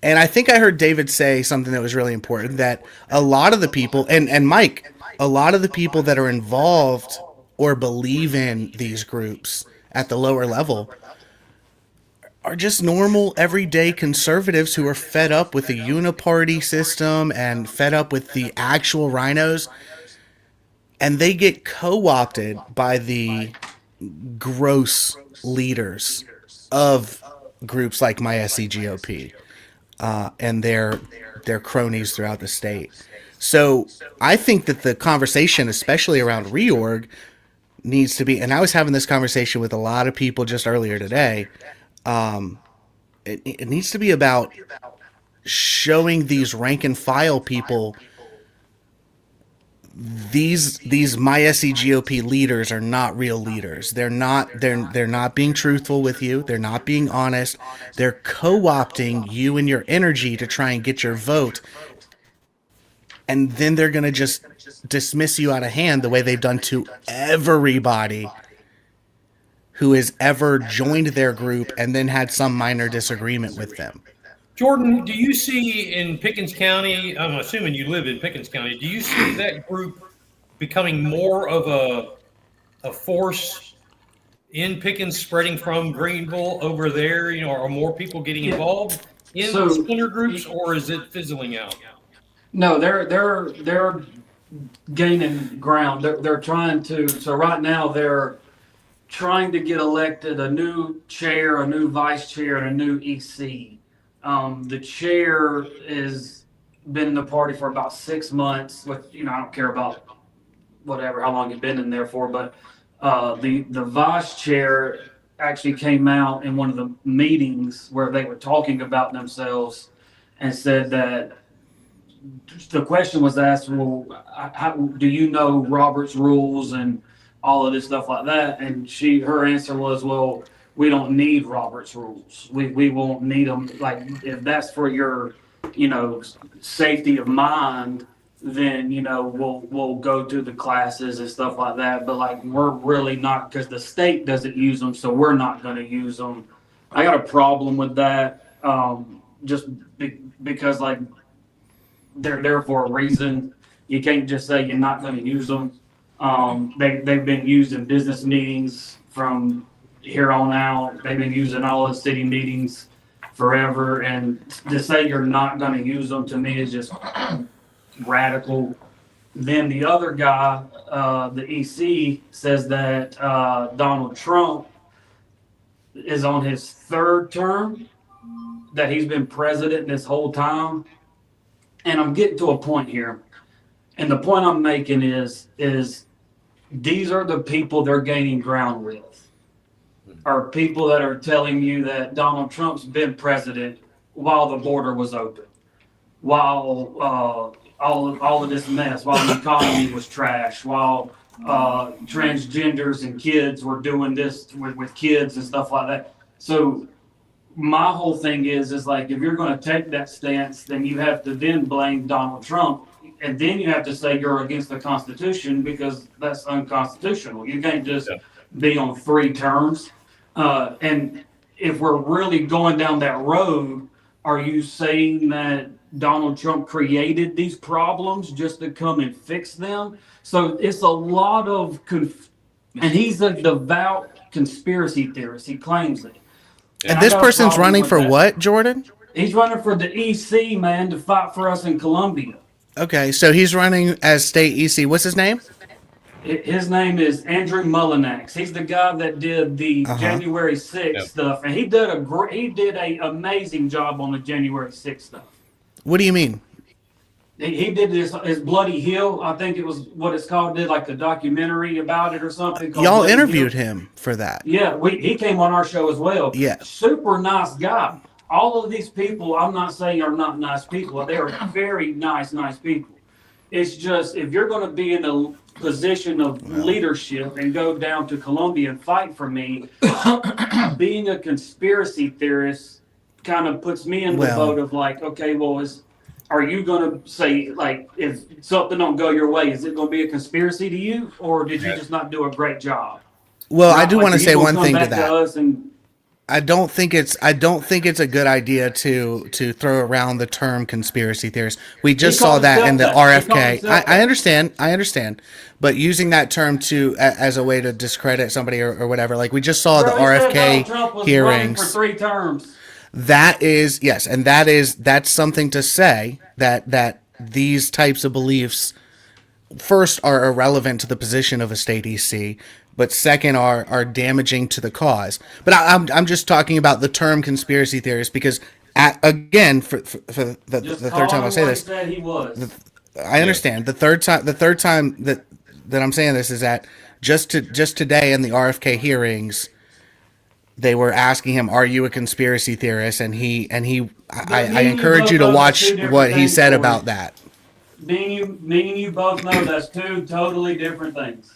And I think I heard David say something that was really important, that a lot of the people, and Mike, a lot of the people that are involved or believe in these groups at the lower level are just normal, everyday conservatives who are fed up with the uniparty system and fed up with the actual rhinos. And they get co-opted by the gross leaders of groups like my SCGOP and their cronies throughout the state. So I think that the conversation, especially around reorg, needs to be, and I was having this conversation with a lot of people just earlier today, it needs to be about showing these rank and file people these MySC GOP leaders are not real leaders. They're not being truthful with you. They're not being honest. They're co-opting you and your energy to try and get your vote. And then they're going to just dismiss you out of hand the way they've done to everybody who has ever joined their group and then had some minor disagreement with them. Jordan, do you see in Pickens County, I'm assuming you live in Pickens County, do you see that group becoming more of a force in Pickens, spreading from Greenville over there? You know, are more people getting involved in the splinter groups, or is it fizzling out? No, they're gaining ground. They're trying to. So right now they're trying to get elected a new chair, a new vice chair, and a new EC. The chair has been in the party for about 6 months. With I don't care about whatever how long you've been in there for, but the vice chair actually came out in one of the meetings where they were talking about themselves and said that the question was asked, well, how do you know Robert's rules and all of this stuff like that? And her answer was, well, we don't need Robert's rules. We won't need them. Like, if that's for your, safety of mind, then, we'll go to the classes and stuff like that. But like, we're really not, because the state doesn't use them, so we're not going to use them. I got a problem with that. Because like, they're there for a reason. You can't just say you're not going to use them. They've been used in business meetings from here on out. They've been using all the city meetings forever, and to say you're not going to use them to me is just radical. Then the other guy, the EC, says that Donald Trump is on his third term, that he's been president this whole time. And I'm getting to a point here, and the point I'm making is these are the people they're gaining ground with. Are people that are telling you that Donald Trump's been president while the border was open, while all of this mess, while the economy was trash, while transgenders and kids were doing this with kids and stuff like that. So my whole thing is like, if you're going to take that stance, then you have to then blame Donald Trump, and then you have to say you're against the Constitution, because that's unconstitutional. You can't just be on 3 terms. And if we're really going down that road, are you saying that Donald Trump created these problems just to come and fix them? So it's a lot of and he's a devout conspiracy theorist. He claims it. And this person's running for what, Jordan? He's running for the EC, man, to fight for us in Columbia. Okay, so he's running as state EC. What's his name? His name is Andrew Mullinax. He's the guy that did the January 6th stuff, and he did a amazing job on the January 6th stuff. What do you mean? He did his Bloody Hill, I think it was what it's called. Did like the documentary about it or something. Y'all Bloody interviewed Hill. Him for that. Yeah, he came on our show as well. Yeah, super nice guy. All of these people, I'm not saying are not nice people. They are very nice people. It's just, if you're going to be in a position of leadership and go down to Columbia and fight for me, being a conspiracy theorist kind of puts me in the boat of like, okay, well, are you going to say, like, if something don't go your way, is it going to be a conspiracy to you, or did you just not do a great job? Well, I do want to say one thing to that. I don't think it's a good idea to throw around the term conspiracy theorist. We just saw that in the RFK. I understand, but using that term as a way to discredit somebody or whatever, like we just saw the RFK hearings. For 3 terms. That is, yes, and that's something to say that these types of beliefs first are irrelevant to the position of a state EC, but second are damaging to the cause. But I'm just talking about the term conspiracy theorist because again for the third time I say this, I understand the third time that I'm saying this is that just today in the RFK hearings, they were asking him, "Are you a conspiracy theorist?" And I encourage you to watch what he said about that. me and you both know that's two totally different things.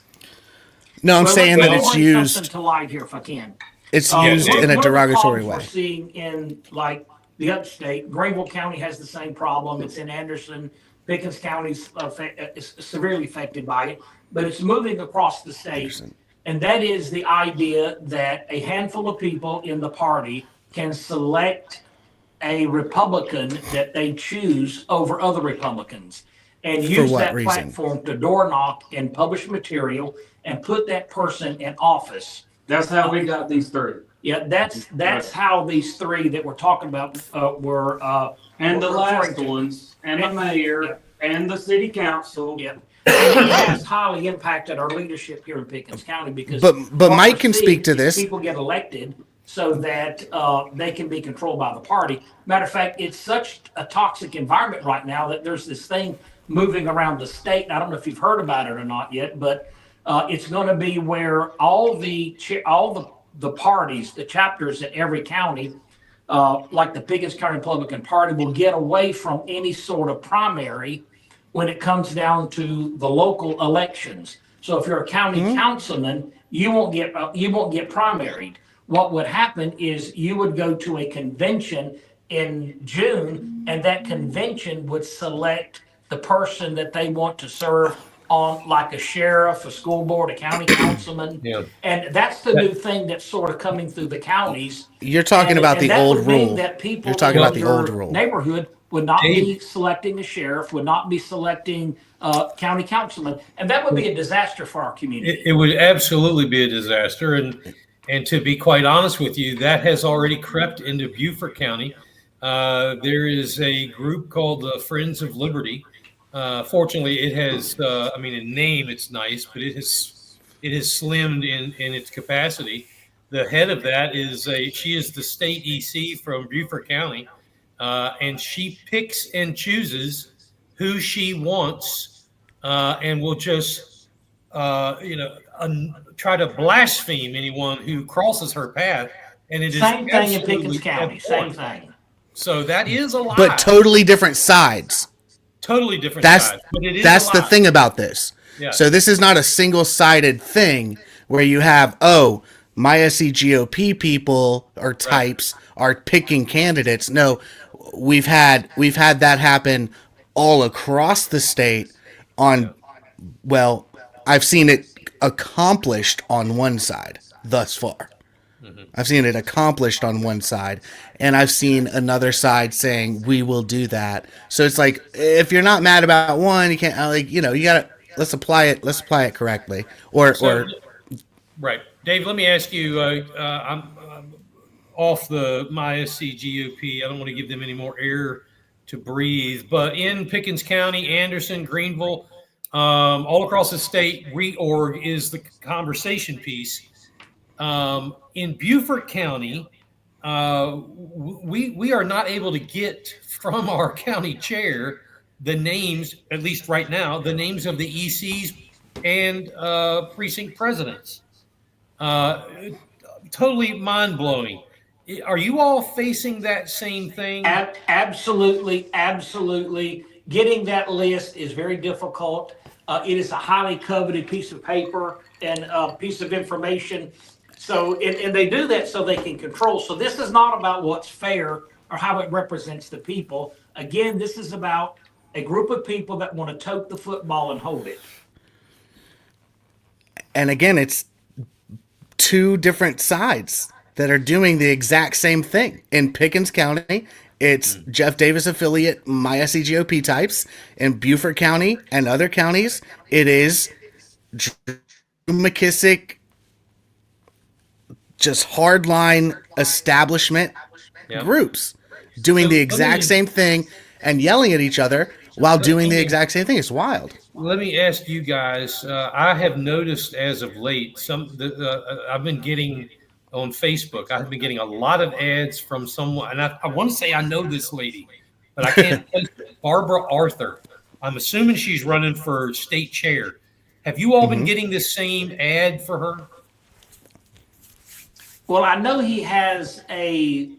No, I'm Well, saying let that me it's bring something used. to light here if I can. It's Uh, used one- in a one of the derogatory problems way. We're seeing in like the upstate, Greenville County has the same problem. It's in Anderson. Pickens County's is severely affected by it, but it's moving across the state. Anderson. And that is the idea that a handful of people in the party can select a Republican that they choose over other Republicans and use what that reason? platform to door knock and publish material and put that person in office. That's how we got these three. Yeah, that's how these three that we're talking about were. And the were last referring to. ones, and the mayor, and the city council. Yeah, and it has highly impacted our leadership here in Pickens County because. But what Mike we're can seeing speak to is this. People get elected so that they can be controlled by the party. Matter of fact, it's such a toxic environment right now that there's this thing moving around the state. I don't know if you've heard about it or not yet, but it's going to be where all the parties, the chapters in every county, like the Pickens County Republican Party, will get away from any sort of primary when it comes down to the local elections. So if you're a county councilman, you won't get primaried. What would happen is you would go to a convention in June, and that convention would select the person that they want to serve on, like a sheriff, a school board, a county councilman. Yeah. And that's the new thing that's sort of coming through the counties. You're talking about the that old would mean rule. that people You're talking in about the your old rule. neighborhood would not be Dave. selecting a sheriff, would not be selecting county councilman, and that would be a disaster for our community. It would absolutely be a disaster. And to be quite honest with you, that has already crept into Beaufort County. There is a group called the Friends of Liberty. Fortunately, it has, in name it's nice, but it has slimmed in its capacity. The head of that she is the state EC from Beaufort County, and she picks and chooses who she wants, and will just, try to blaspheme anyone who crosses her path. And it is Same thing in absolutely Pickens County, same abhorrent. thing. So that is a lie. But totally different sides. Totally different That's sides. But it is that's a the lie. thing about this. Yeah. So this is not a single-sided thing where you have my SC GOP people or types are picking candidates. No, we've had that happen all across the state. I've seen it accomplished on one side thus far. I've seen it accomplished on one side, and I've seen another side saying we will do that. So it's like, if you're not mad about one, you can't you gotta let's apply it correctly. Right, Dave. Let me ask you. I'm off my SC GOP. I don't want to give them any more air to breathe. But in Pickens County, Anderson, Greenville, all across the state, reorg is the conversation piece. In Beaufort County, we are not able to get from our county chair the names, at least right now, the names of the ECs and precinct presidents. Totally mind-blowing. Are you all facing that same thing? Absolutely. Getting that list is very difficult. It is a highly coveted piece of paper and a piece of information. So, and they do that so they can control. So this is not about what's fair or how it represents the people. Again, this is about a group of people that want to tote the football and hold it. And again, it's two different sides that are doing the exact same thing. In Pickens County, it's Jeff Davis affiliate, my SC GOP types. In Beaufort County and other counties, it is Drew McKissick, just hardline establishment groups doing the exact same thing and yelling at each other while doing the exact same thing. It's wild. Let me ask you guys. I have noticed as of late, I've been getting on Facebook. I've been getting a lot of ads from someone, and I want to say I know this lady, but I can't place it. Barbara Arthur. I'm assuming she's running for state chair. Have you all been getting the same ad for her? Well, I know he has a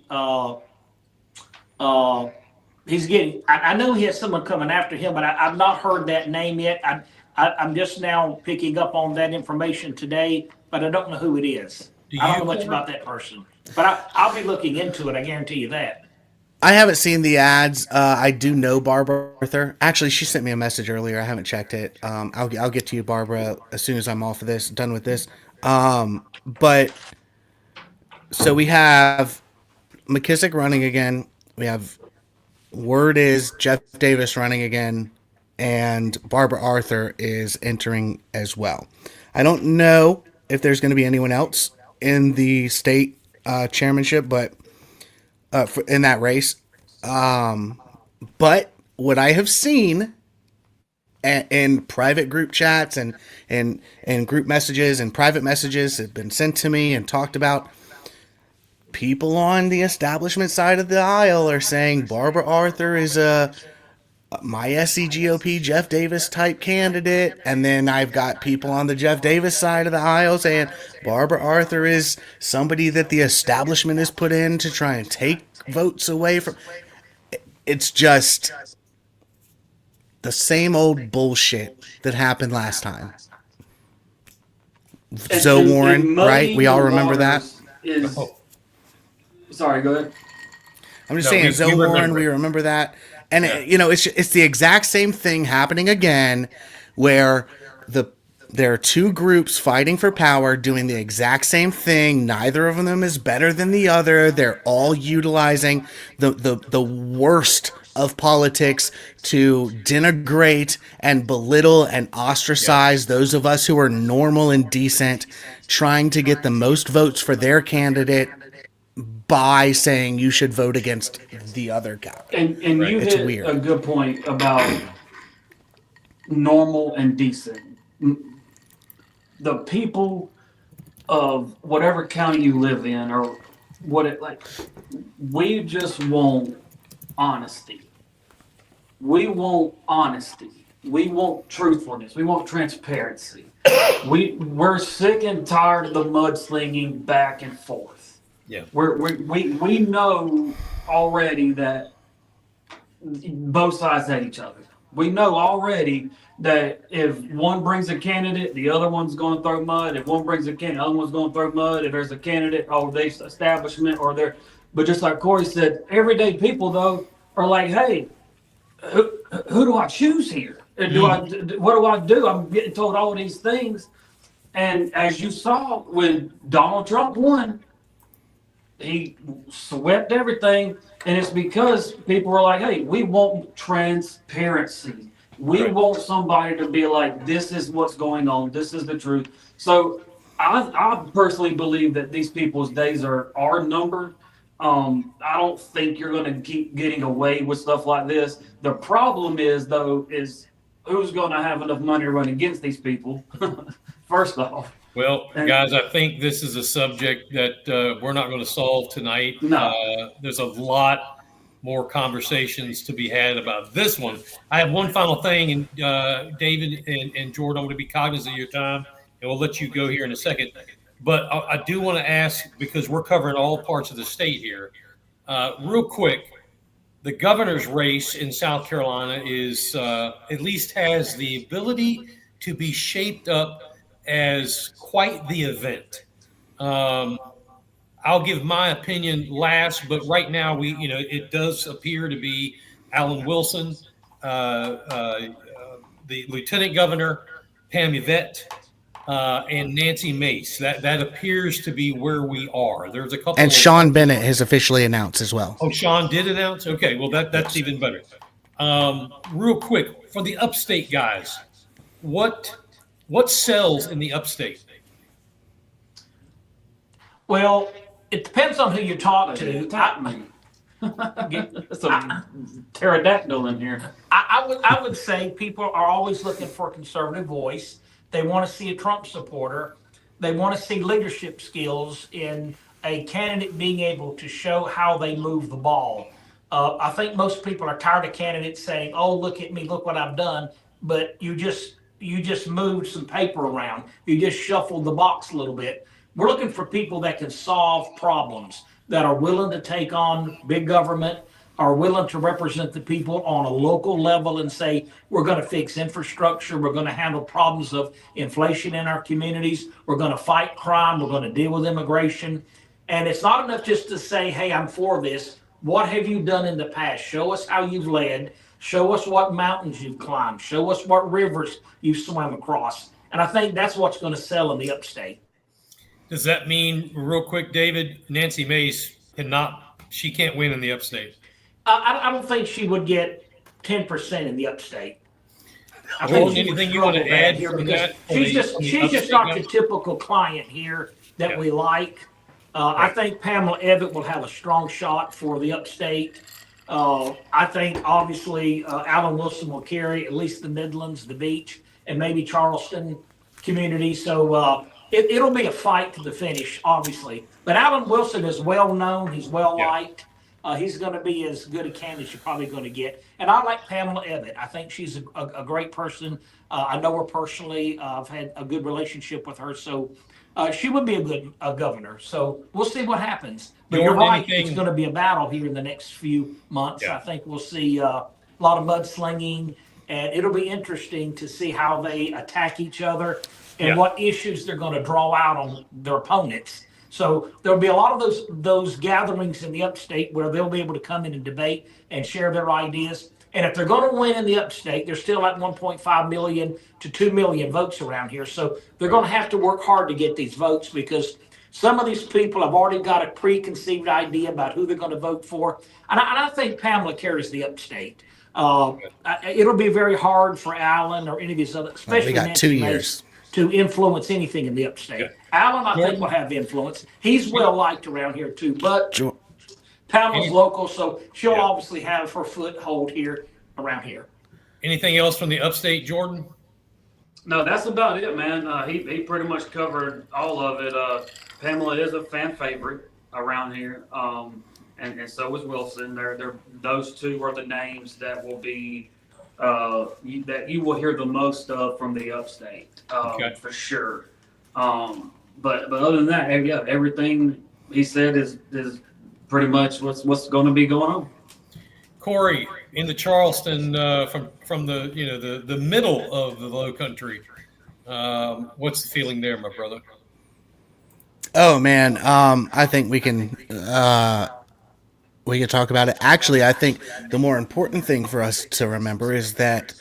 he's getting. I know he has someone coming after him, but I've not heard that name yet. I'm just now picking up on that information today, but I don't know who it is. I don't know much about that person, but I'll be looking into it. I guarantee you that. I haven't seen the ads. I do know Barbara Arthur. Actually, she sent me a message earlier. I haven't checked it. I'll get to you, Barbara, as soon as I'm off of this, done with this. But so we have McKissick running again. We have word is Jeff Davis running again, and Barbara Arthur is entering as well. I don't know if there's going to be anyone else in the state chairmanship, but in that race. But what I have seen in private group chats and group messages and private messages have been sent to me and talked about, people on the establishment side of the aisle are saying Barbara Arthur is my SCGOP Jeff Davis type candidate, and then I've got people on the Jeff Davis side of the aisle saying Barbara Arthur is somebody that the establishment has put in to try and take votes away from. It's just the same old bullshit that happened last time. Zoe Warren, right? We all remember that. Sorry, go ahead. I'm just saying, Zoe Warren, we remember that. And, it's the exact same thing happening again, where there are two groups fighting for power, doing the exact same thing. Neither of them is better than the other. They're all utilizing the worst of politics to denigrate and belittle and ostracize those of us who are normal and decent, trying to get the most votes for their candidate by saying you should vote against the other guy. And you hit weird. A good point about normal and decent. The people of whatever county you live in, or we just want honesty. We want honesty. We want truthfulness. We want transparency. We're sick and tired of the mudslinging back and forth. Yeah, we know already that both sides hate each other. We know already that if one brings a candidate, the other one's going to throw mud. If one brings a candidate, the other one's going to throw mud. If there's a candidate or the establishment or there, but just like Corey said, everyday people though are like, hey, who do I choose here? What do I do? I'm getting told all these things, and as you saw when Donald Trump won, he swept everything, and it's because people were like, hey, we want transparency. We want somebody to be like, this is what's going on. This is the truth. So I personally believe that these people's days are numbered. I don't think you're going to keep getting away with stuff like this. The problem is who's going to have enough money to run against these people, first off. Well, guys, I think this is a subject that we're not going to solve tonight. No. There's a lot more conversations to be had about this one. I have one final thing, and David and Jordan, I'm going to be cognizant of your time, and we'll let you go here in a second. But I do want to ask, because we're covering all parts of the state here, real quick. The governor's race in South Carolina is at least has the ability to be shaped up as quite the event. I'll give my opinion last, but right now it does appear to be Alan Wilson, the lieutenant governor, Pam Yvette, and Nancy Mace. That appears to be where we are. There's a couple. And Sean Bennett has officially announced as well. Oh, Sean did announce? Okay, well that's even better. Real quick, for the Upstate guys, what sells in the Upstate? Well, it depends on who you talk to. That's a pterodactyl in here. I would say people are always looking for a conservative voice. They want to see a Trump supporter. They want to see leadership skills in a candidate being able to show how they move the ball. I think most people are tired of candidates saying, "Oh, look at me, look what I've done," but you just moved some paper around. You just shuffled the box a little bit. We're looking for people that can solve problems, that are willing to take on big government, are willing to represent the people on a local level and say, we're going to fix infrastructure, we're going to handle problems of inflation in our communities, we're going to fight crime, we're going to deal with immigration. And it's not enough just to say, hey, I'm for this. What have you done in the past? Show us how you've led. Show us what mountains you've climbed. Show us what rivers you've swam across. And I think that's what's going to sell in the upstate. Does that mean, real quick, David, Nancy Mace she can't win in the upstate? I don't think she would get 10% in the upstate. Anything you want to add here? She's just not the typical client here that we like. I think Pamela Evitt will have a strong shot for the upstate. I think obviously Alan Wilson will carry at least the Midlands, the Beach, and maybe Charleston community. So it'll be a fight to the finish, obviously. But Alan Wilson is well known. He's well liked. He's going to be as good a candidate you're probably going to get. And I like Pamela Evitt. I think she's a great person. I know her personally. I've had a good relationship with her. So she would be a good governor. So we'll see what happens. But you're right. It's going to be a battle here in the next few months. Yeah. I think we'll see a lot of mudslinging. And it'll be interesting to see how they attack each other and what issues they're going to draw out on their opponents. So there'll be a lot of those gatherings in the upstate where they'll be able to come in and debate and share their ideas. And if they're going to win in the upstate, there's still like 1.5 million to 2 million votes around here. So they're going to have to work hard to get these votes because some of these people have already got a preconceived idea about who they're going to vote for. And I think Pamela carries the upstate. It'll be very hard for Alan or any of these other, especially we got 2 years to influence anything in the upstate. Yeah. Alan, I think, will have influence. He's well liked around here too, but Pamela's local, so she'll obviously have her foothold here around here. Anything else from the upstate, Jordan? No, that's about it, man. He pretty much covered all of it. Pamela is a fan favorite around here, and so is Wilson. Those two are the names that will be that you will hear the most of from the upstate, for sure. But other than that, everything he said is pretty much what's going to be going on. Corey, in the Charleston, from the middle of the Low Country, what's the feeling there, my brother? Oh man, I think we can talk about it. Actually, I think the more important thing for us to remember is that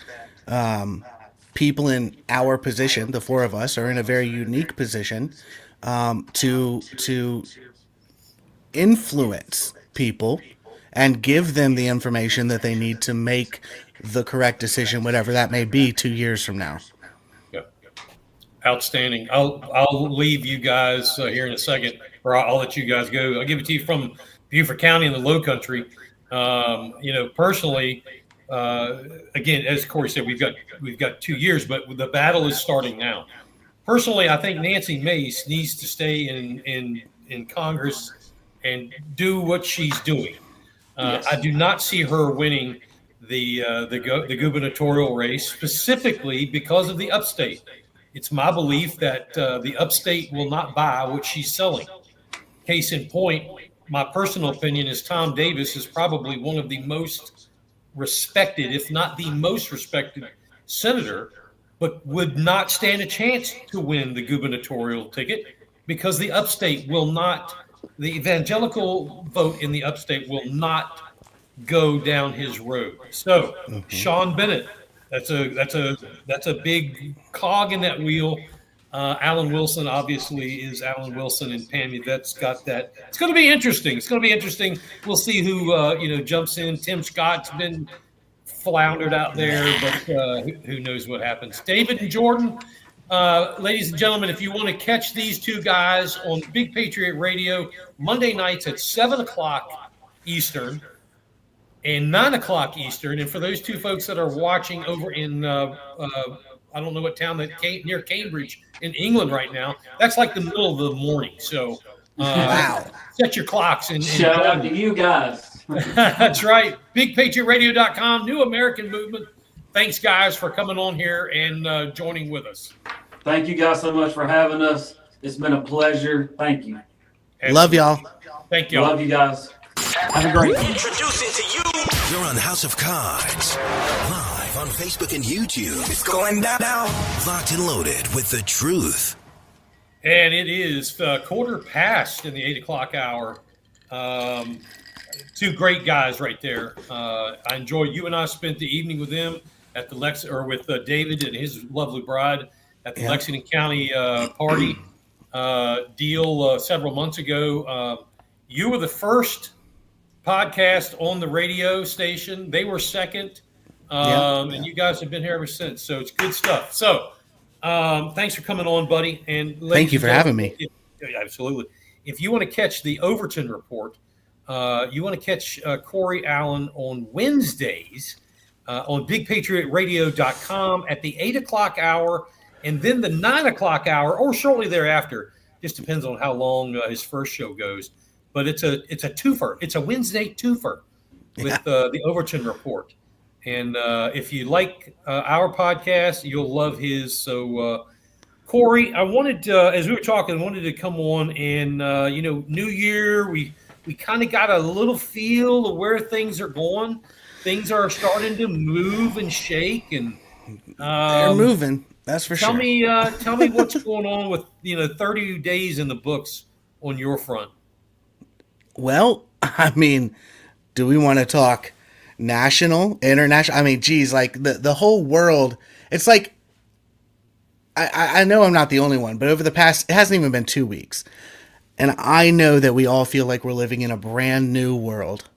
people in our position, the four of us, are in a very unique position to influence people and give them the information that they need to make the correct decision, whatever that may be 2 years from now. Yeah, outstanding. I'll leave you guys here in a second, or I'll let you guys go. I'll give it to you from Beaufort County in the Low Country. Personally, again, as Corey said, we've got 2 years, but the battle is starting now. Personally, I think Nancy Mace needs to stay in Congress and do what she's doing. I do not see her winning the gubernatorial race, specifically because of the upstate. It's my belief that the upstate will not buy what she's selling. Case in point, my personal opinion is Tom Davis is probably one of the most respected, if not the most respected senator, but would not stand a chance to win the gubernatorial ticket because the upstate will not, the evangelical vote in the upstate will not go down his road. So Sean Bennett, that's a big cog in that wheel. Alan Wilson obviously is Alan Wilson, and Pam Yvette's got that. It's going to be interesting. We'll see who jumps in. Tim Scott's been floundered out there, but who knows what happens. David and Jordan, ladies and gentlemen, if you want to catch these two guys on Big Patriot Radio Monday nights at 7:00 Eastern and 9:00 Eastern, and for those two folks that are watching over in I don't know what town near Cambridge in England right now, that's like the middle of the morning. So wow, set your clocks and shout out to you guys. That's right. BigPatriotRadio.com, New American Movement. Thanks, guys, for coming on here and joining with us. Thank you guys so much for having us. It's been a pleasure. Thank you. Love y'all. Thank you. Love you guys. Have a great day. Introducing to you You're on House of Cards, live on Facebook and YouTube. It's going down now. Locked and loaded with the truth. And it is quarter past in the 8 o'clock hour. Two great guys right there. I enjoyed. You and I spent the evening with them at the with David and his lovely bride at the Lexington County party deal several months ago. You were the first podcast on the radio station. They were second, and you guys have been here ever since. So it's good stuff. So thanks for coming on, buddy. And thank you for having me. Absolutely. If you want to catch the Overton report, you want to catch Corey Allen on Wednesdays on BigPatriotRadio.com at the 8 o'clock hour, and then the 9 o'clock hour, or shortly thereafter. Just depends on how long his first show goes. But it's a twofer. It's a Wednesday twofer with the Overton report. And if you like our podcast, you'll love his. So, Corey, I wanted, as we were talking, I wanted to come on and, New Year, we kind of got a little feel of where things are going. Things are starting to move and shake. And they're moving. That's for sure. Tell me what's going on with, 30 days in the books on your front. Well, I mean, do we want to talk national, international? I mean, geez, like the whole world. It's like, I know I'm not the only one, but over the past, it hasn't even been 2 weeks. And I know that we all feel like we're living in a brand new world,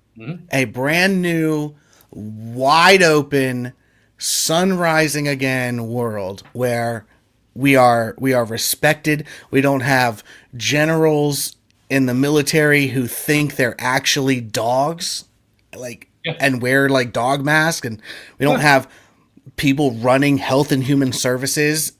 a brand new, wide open, sun rising again world where we are respected. We don't have generals in the military who think they're actually dogs, and wear like dog masks, and we don't have people running health and human services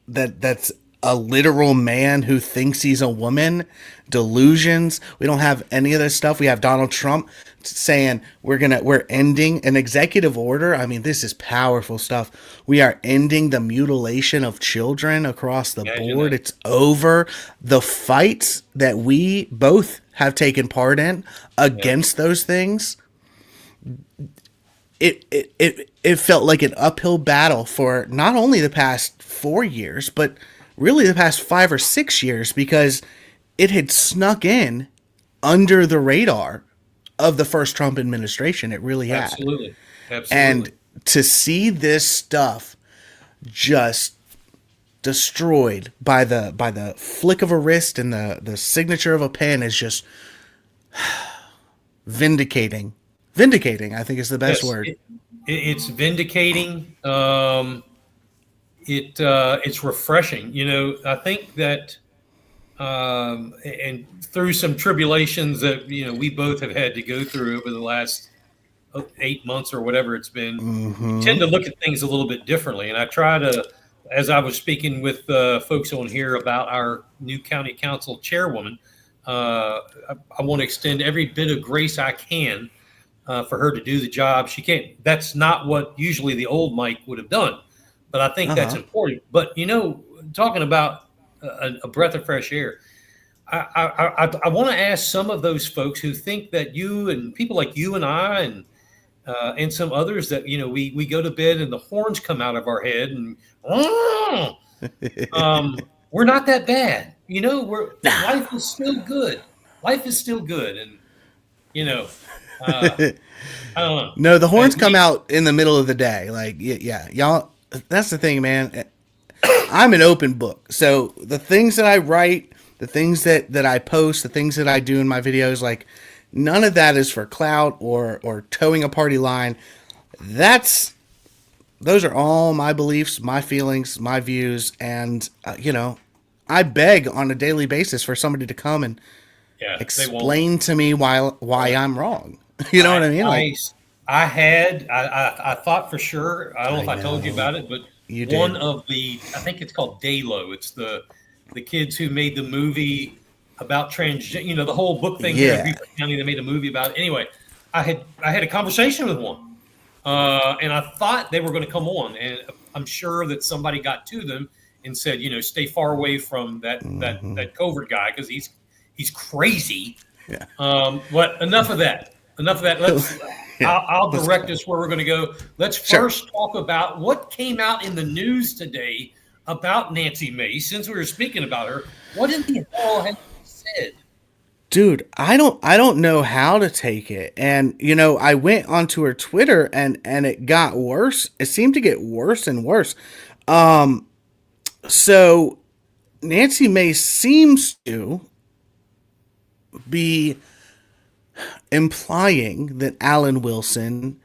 that's a literal man who thinks he's a woman. Delusions. We don't have any of this stuff. We have Donald Trump saying we're ending an executive order. I mean, this is powerful stuff. We are ending the mutilation of children across the board. It's over. The fights that we both have taken part in against those things, it felt like an uphill battle for not only the past 4 years, but really the past 5 or 6 years, because it had snuck in under the radar of the first Trump administration. It really had. Absolutely. And to see this stuff just destroyed by the flick of a wrist and the signature of a pen is just vindicating. Vindicating, I think, is the best word. It's vindicating. It's refreshing. I think that and through some tribulations that we both have had to go through over the last 8 months or whatever it's been, we tend to look at things a little bit differently. And I try to, as I was speaking with folks on here about our new county council chairwoman, I want to extend every bit of grace I can for her to do the job. She can't. That's not what usually the old Mike would have done, but I think that's important. But talking about a breath of fresh air, I want to ask some of those folks who think that you and people like you and I and some others that we go to bed and the horns come out of our head and we're not that bad. Life is still good. Life is still good, and I don't know. No, the horns come out in the middle of the day. Like, y'all. That's the thing, man. I'm an open book. So the things that I write, the things that I post, the things that I do in my videos, like none of that is for clout or towing a party line. Those are all my beliefs, my feelings, my views. And, I beg on a daily basis for somebody to come and explain to me why I'm wrong. You know what I mean? I thought for sure, I don't know if I told you about it, but one of I think it's called Daylo. It's the kids who made the movie about transgender, the whole book thing here in Beaufort County. They made a movie about it. Anyway, I had a conversation with one, and I thought they were going to come on, and I'm sure that somebody got to them and said, stay far away from that covert guy because he's crazy. Yeah. But enough of that. enough of that. Let's. Yeah, I'll let's direct go. us where we're going to go. Let's Sure. first talk about what came out in the news today about Nancy Mace. Since we were speaking about her, what in the hell has she said? Dude, I don't know how to take it. And I went onto her Twitter and it got worse. It seemed to get worse and worse. So Nancy Mace seems to be implying that Alan Wilson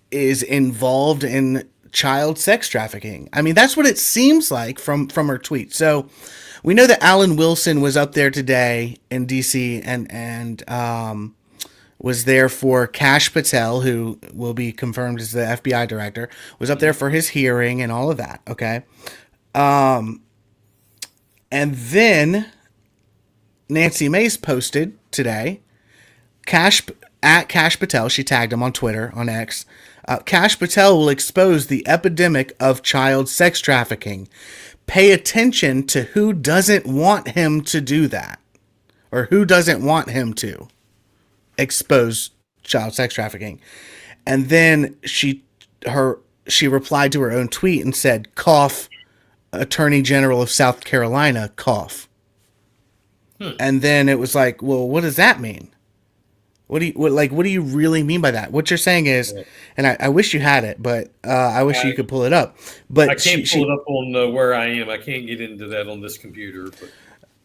is involved in child sex trafficking. I mean, that's what it seems like from her tweet. So we know that Alan Wilson was up there today in DC and was there for Kash Patel, who will be confirmed as the FBI director, was up there for his hearing and all of that. Okay. And then Nancy Mace posted today, at Kash Patel, she tagged him on Twitter, on X. Kash Patel will expose the epidemic of child sex trafficking. Pay attention to who doesn't want him to do that, or who doesn't want him to expose child sex trafficking. And then she replied to her own tweet and said, cough, Attorney General of South Carolina, cough. And then it was like, well, what does that mean? What do you really mean by that? What you're saying is, and I wish you had it, but I wish you could pull it up. But I can't pull it up on where I am. I can't get into that on this computer.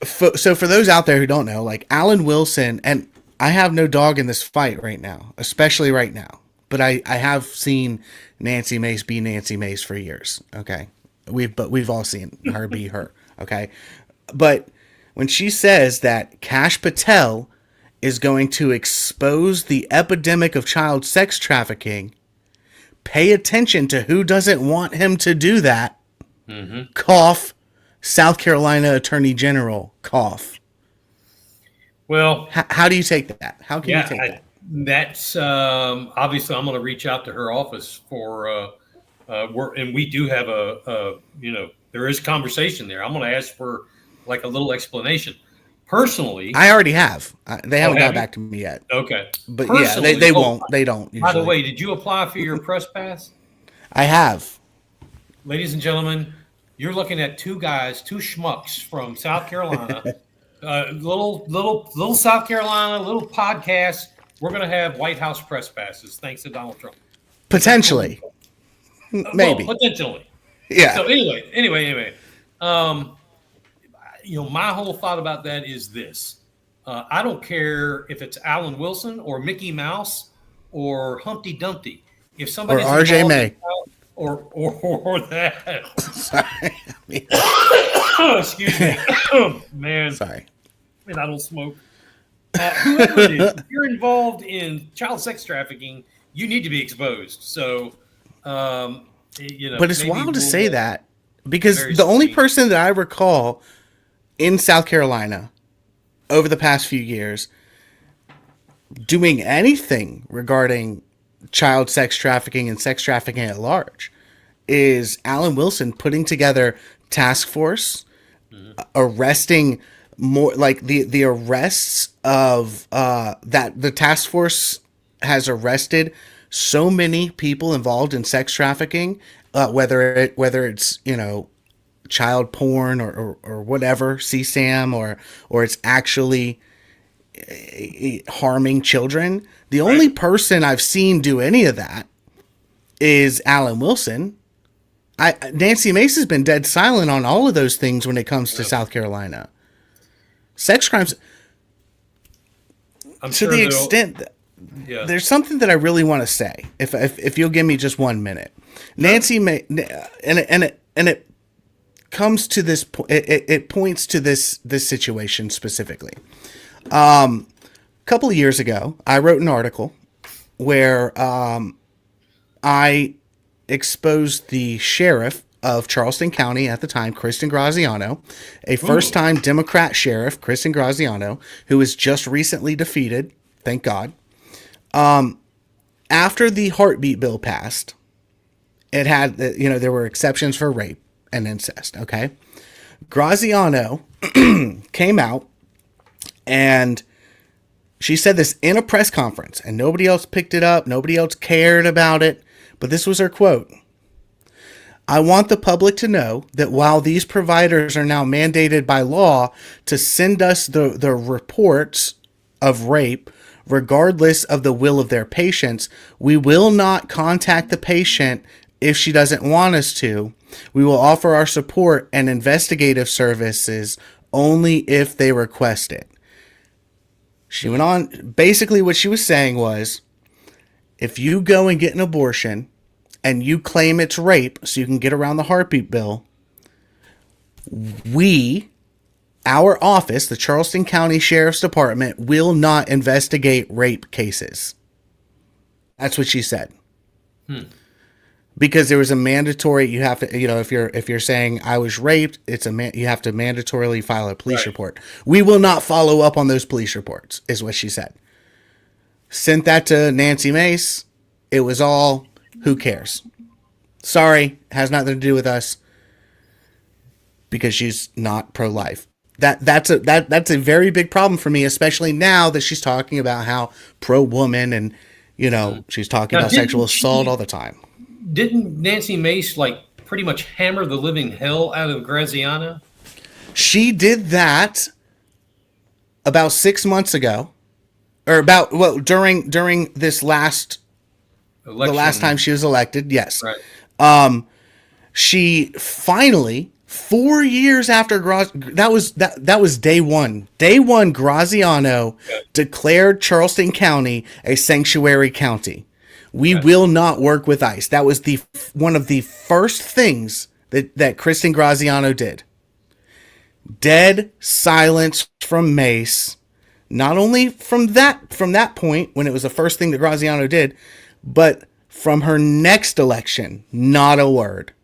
But. So for those out there who don't know, like Alan Wilson, and I have no dog in this fight right now, especially right now. But I have seen Nancy Mace be Nancy Mace for years. Okay, we've all seen her be her. Okay, but when she says that Kash Patel is going to expose the epidemic of child sex trafficking, pay attention to who doesn't want him to do that. Mm-hmm. Cough, South Carolina Attorney General, cough. Well, how do you take that? How can you take that? That's obviously I'm going to reach out to her office for and we do have there is conversation there. I'm going to ask for like a little explanation. Personally, I already have. They haven't got back to me yet. Okay, but yeah, they won't. They don't. Usually. By the way, did you apply for your press pass? I have. Ladies and gentlemen, you're looking at two schmucks from South Carolina, little South Carolina, little podcast. We're going to have White House press passes thanks to Donald Trump. Potentially, maybe. Well, potentially. Yeah. So anyway. My whole thought about that is this. I don't care if it's Alan Wilson or Mickey Mouse or Humpty Dumpty. If somebody or RJ May or that. Sorry. Excuse me. Man. Sorry. And I don't smoke. Whoever it is, if you're involved in child sex trafficking, you need to be exposed. So, But it's wild to say that because the only person that I recall in South Carolina over the past few years doing anything regarding child sex trafficking and sex trafficking at large is Alan Wilson putting together task force, arresting more like the arrests of that the task force has arrested so many people involved in sex trafficking, whether it's child porn or whatever, CSAM, or it's actually harming children. The only person I've seen do any of that is Alan Wilson. Nancy Mace has been dead silent on all of those things when it comes to South Carolina. Sex crimes, to the extent that there's something that I really want to say, if you'll give me just 1 minute. Nancy Mace, and it comes to this. It points to this situation specifically. A couple of years ago, I wrote an article where I exposed the sheriff of Charleston County at the time, Kristen Graziano, a first-time Democrat sheriff, Kristen Graziano, who was just recently defeated, thank God. After the heartbeat bill passed, it had, there were exceptions for rape and incest, okay? Graziano came out and She said this in a press conference, and nobody else picked it up. Nobody else cared about it. But this was her quote. I want the public to know that while these providers are now mandated by law to send us the reports of rape, regardless of the will of their patients, we will not contact the patient if she doesn't want us to. We will offer our support and investigative services only if they request it. She went on. Basically, what she was saying was, if you go and get an abortion and you claim it's rape so you can get around the heartbeat bill, our office, the Charleston County Sheriff's Department, will not investigate rape cases. That's what she said. Because there was a mandatory, you have to, if you're saying I was raped, you have to mandatorily file a police report. We will not follow up on those police reports, is what she said. Sent that to Nancy Mace. It was all, who cares? Sorry, has nothing to do with us, because she's not pro-life. That's a very big problem for me, especially now that she's talking about how pro-woman and she's talking about sexual assault all the time. Didn't Nancy Mace pretty much hammer the living hell out of Graziano? She did that about 6 months ago, or during this last election. The last time she was elected. Yes. Right. She finally, 4 years after that was day one. Day one, Graziano declared Charleston County a sanctuary county. We will not work with ICE. That was one of the first things that Kristen Graziano did. Dead silence from Mace, not only from that point when it was the first thing that Graziano did, but from her next election, not a word.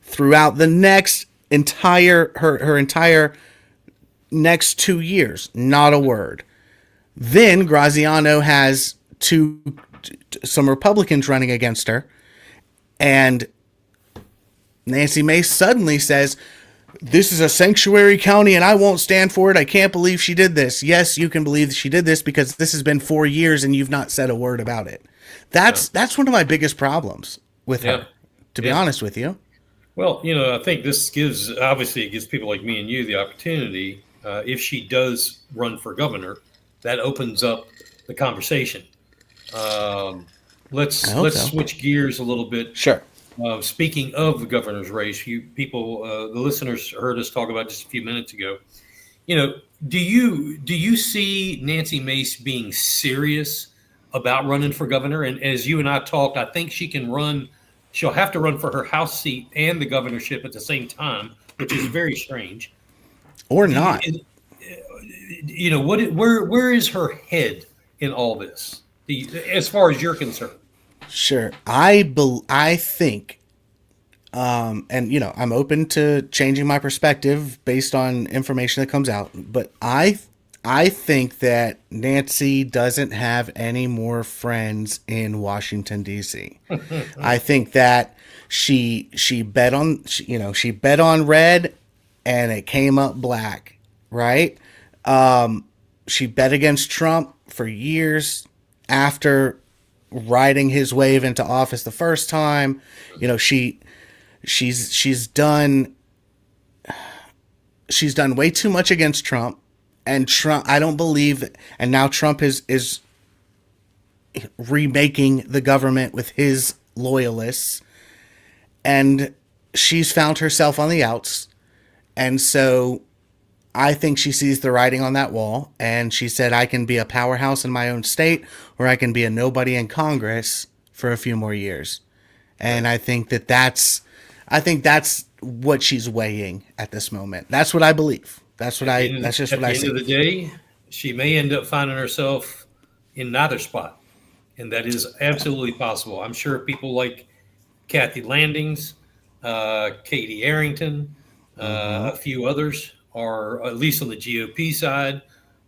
Throughout the next her entire next 2 years, not a word. Then Graziano has some Republicans running against her, and Nancy Mace suddenly says, this is a sanctuary county and I won't stand for it. I can't believe she did this. Yes, you can believe she did this because this has been 4 years and you've not said a word about it. That's one of my biggest problems with her, to be honest with you. Well, I think this gives people like me and you the opportunity, if she does run for governor, that opens up the conversation. Let's switch gears a little bit. Sure. Speaking of the governor's race, the listeners heard us talk about just a few minutes ago. Do you see Nancy Mace being serious about running for governor? And as you and I talked, I think she can run. She'll have to run for her House seat and the governorship at the same time, which is very strange. Or not. Where is her head in all this, as far as you're concerned? Sure. I think, and I'm open to changing my perspective based on information that comes out, but I think that Nancy doesn't have any more friends in Washington, D.C. I think that she bet on red and it came up black, right? She bet against Trump for years after riding his wave into office the first time. She's done way too much against Trump. And Trump, I don't believe, and now Trump is remaking the government with his loyalists, and she's found herself on the outs, and so I think she sees the writing on that wall, and she said, I can be a powerhouse in my own state, or I can be a nobody in Congress for a few more years, and I think that's what she's weighing at this moment. That's what I believe. That's just what I see. At the end of the day, she may end up finding herself in neither spot. And that is absolutely possible. I'm sure people like Kathy Landings, Katie Arrington, a few others are at least on the GOP side.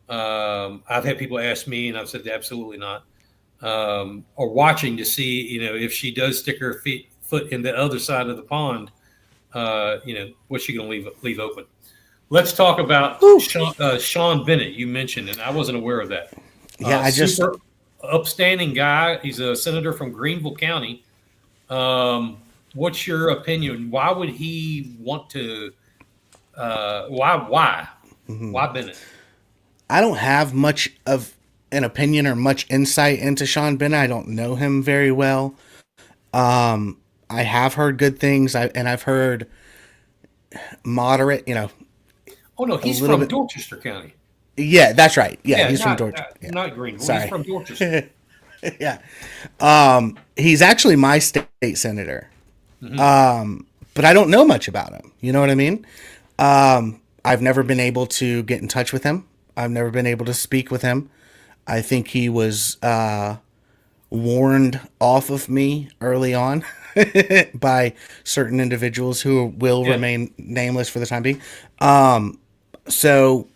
I've had people ask me, and I've said absolutely not, are watching to see, if she does stick her foot in the other side of the pond, what's she going to leave open? Let's talk about Sean Bennett. You mentioned, and I wasn't aware of that. Yeah, I just super upstanding guy. He's a senator from Greenville County. What's your opinion? Why would he want to? Why? Why Bennett? I don't have much of an opinion or much insight into Sean Bennett. I don't know him very well. I have heard good things, and I've heard moderate. Oh no, he's from Dorchester County. Yeah, that's right. Yeah, he's from Dorchester. Not Greenville. Sorry. He's from Dorchester. Yeah. He's actually my state senator. But I don't know much about him. You know what I mean? I've never been able to get in touch with him. I've never been able to speak with him. I think he was warned off of me early on by certain individuals who will remain nameless for the time being. So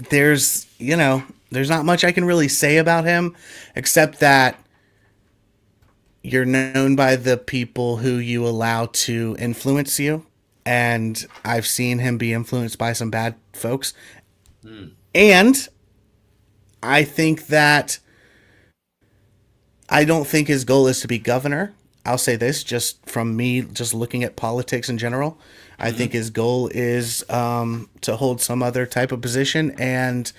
there's not much I can really say about him, except that you're known by the people who you allow to influence you. And I've seen him be influenced by some bad folks. And I think that I don't think his goal is to be governor. I'll say this just from me, just looking at politics in general. I think his goal is to hold some other type of position and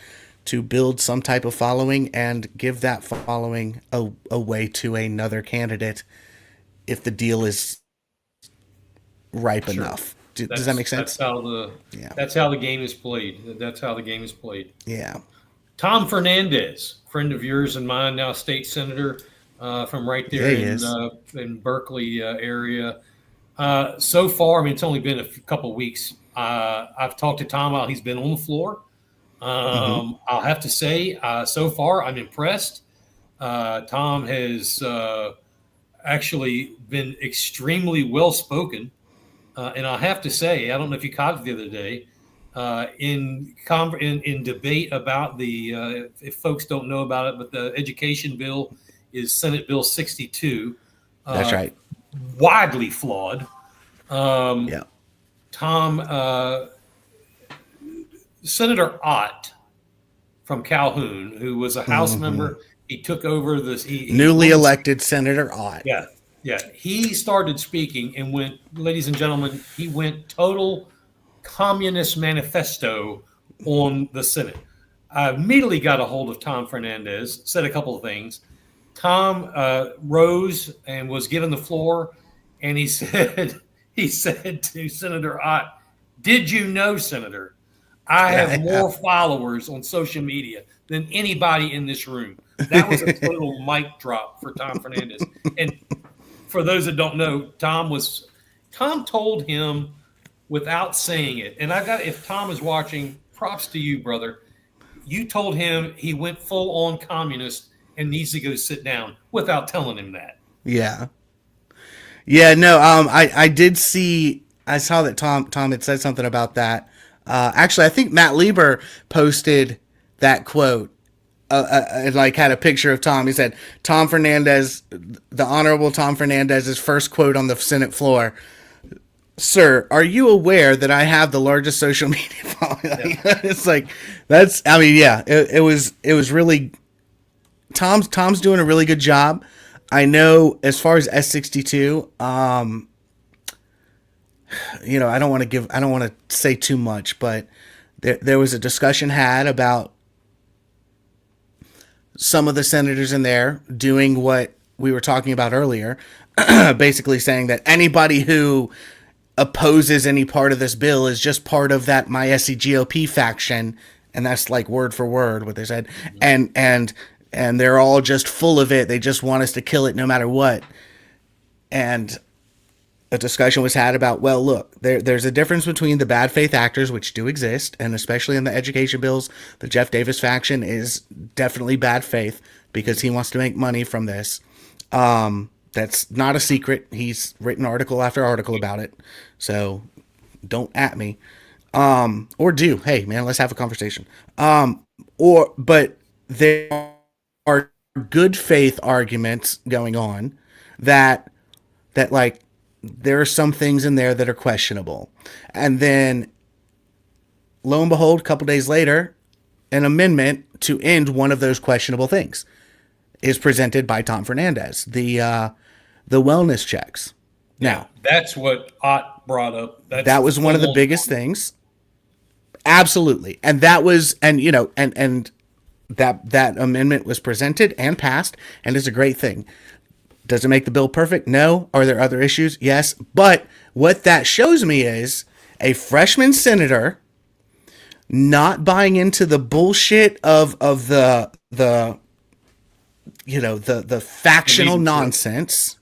to build some type of following and give that following away to another candidate if the deal is ripe enough. Does that make sense? That's how the game is played. That's how the game is played. Yeah. Tom Fernandez, friend of yours and mine, now state senator from right there in Berkeley area. So far, I mean, it's only been a couple of weeks. I've talked to Tom while he's been on the floor. I'll have to say, so far, I'm impressed. Tom has actually been extremely well-spoken. And I have to say, I don't know if you caught it the other day, in debate about if folks don't know about it, but the education bill is Senate Bill 62. That's right. Widely flawed. Tom, Senator Ott from Calhoun, who was a House member, he took over this. Newly elected Senator Ott. Yeah. He started speaking and went, ladies and gentlemen, he went total communist manifesto on the Senate. I immediately got a hold of Tom Fernandez, said a couple of things. Tom rose and was given the floor, and he said to Senator Ott, "Did you know, Senator, I have more followers on social media than anybody in this room." That was a total mic drop for Tom Fernandez. And for those that don't know, Tom told him without saying it. And if Tom is watching, props to you, brother. You told him he went full on communist and needs to go sit down without telling him that. Yeah. Yeah, no, I did see, I saw that Tom had said something about that. Actually, I think Matt Lieber posted that quote, and had a picture of Tom. He said, Tom Fernandez, the Honorable Tom Fernandez's first quote on the Senate floor. "Sir, are you aware that I have the largest social media following?" It's like, it was really, Tom's doing a really good job. I know as far as S62, I don't want to say too much, but there was a discussion had about some of the senators in there doing what we were talking about earlier, basically saying that anybody who opposes any part of this bill is just part of that MySC GOP faction, and that's like word for word what they said, and they're all just full of it. They just want us to kill it no matter what. And a discussion was had about, well, look, there's a difference between the bad faith actors, which do exist, and especially in the education bills, the Jeff Davis faction is definitely bad faith because he wants to make money from this. That's not a secret. He's written article after article about it. So don't at me. Or do. Hey, man, let's have a conversation. But there are good faith arguments going on that like, there are some things in there that are questionable. And then lo and behold, a couple days later, an amendment to end one of those questionable things is presented by Tom Fernandez, the wellness checks. Now, that's what Ott brought up. That was one of the biggest things. Absolutely. And that was, and that amendment was presented and passed, and is a great thing. Does it make the bill perfect? No. Are there other issues? Yes. But what that shows me is a freshman senator not buying into the bullshit of the factional nonsense,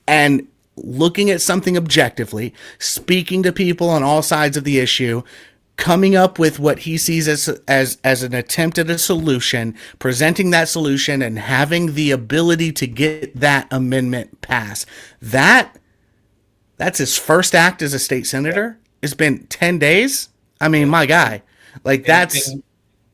and looking at something objectively, speaking to people on all sides of the issue, coming up with what he sees as an attempt at a solution, presenting that solution, and having the ability to get that amendment passed. That's his first act as a state senator. It's been 10 days. I mean, my guy, like that's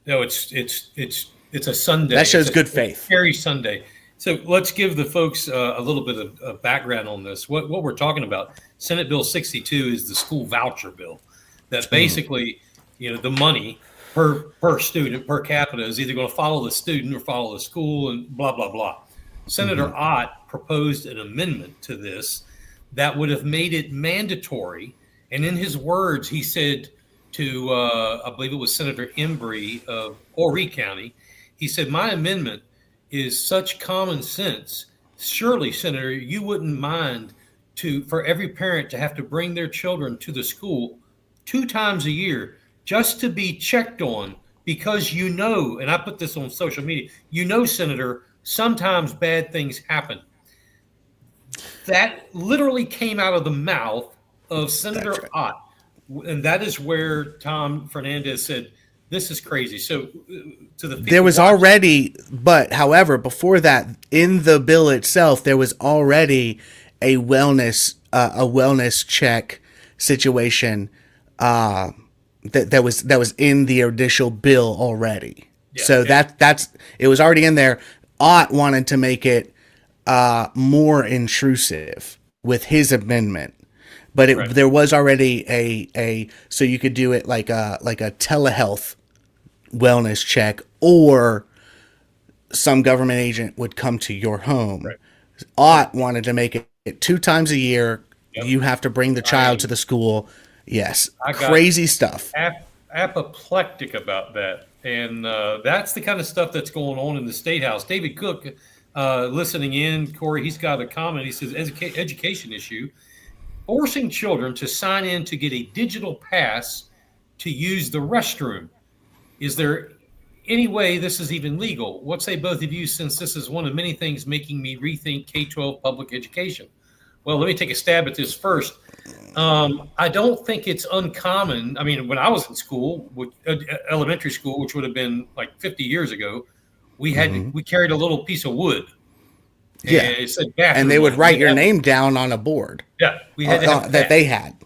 no, it's a Sunday. That shows good faith. Scary Sunday. So let's give the folks a little bit of background on this. What we're talking about, Senate Bill 62 is the school voucher bill. That basically, the money per student, per capita, is either going to follow the student or follow the school, and blah, blah, blah. Senator Ott proposed an amendment to this that would have made it mandatory. And in his words, he said to, I believe it was Senator Embry of Horry County, he said, "My amendment is such common sense. Surely, Senator, you wouldn't mind for every parent to have to bring their children to the school 2 times a year just to be checked on, because and I put this on social media, Senator, sometimes bad things happen." That literally came out of the mouth of Senator Ott. And that is where Tom Fernandez said, this is crazy. So there was already, but however, before that, in the bill itself, there was already a wellness check situation that was in the initial bill already. Yeah, so that's it was already in there. Ott wanted to make it more intrusive with his amendment, but there was already a so you could do it like a telehealth wellness check, or some government agent would come to your home. Right. Ott wanted to make it 2 times a year. Yep. You have to bring the child to the school. Yes, crazy stuff. Apoplectic about that, and that's the kind of stuff that's going on in the State House. David Cook, listening in, Corey, he's got a comment. He says, education issue, forcing children to sign in to get a digital pass to use the restroom. Is there any way this is even legal? What say both of you, since this is one of many things making me rethink K-12 public education? Well, let me take a stab at this first. I don't think it's uncommon. I mean, when I was in school, elementary school, which would have been like 50 years ago, we carried a little piece of wood. Yeah, and it said bathroom, and they would write your name down on a board. Yeah, we had to have that they had.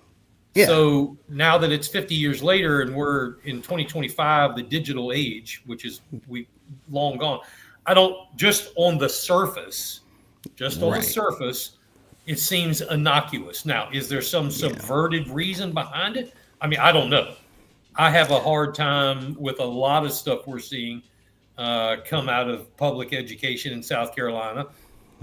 Yeah. So now that it's 50 years later and we're in 2025, the digital age, which is long gone, I don't, just on the surface, it seems innocuous. Now, is there some subverted reason behind it? I mean, I don't know. I have a hard time with a lot of stuff we're seeing come out of public education in South Carolina,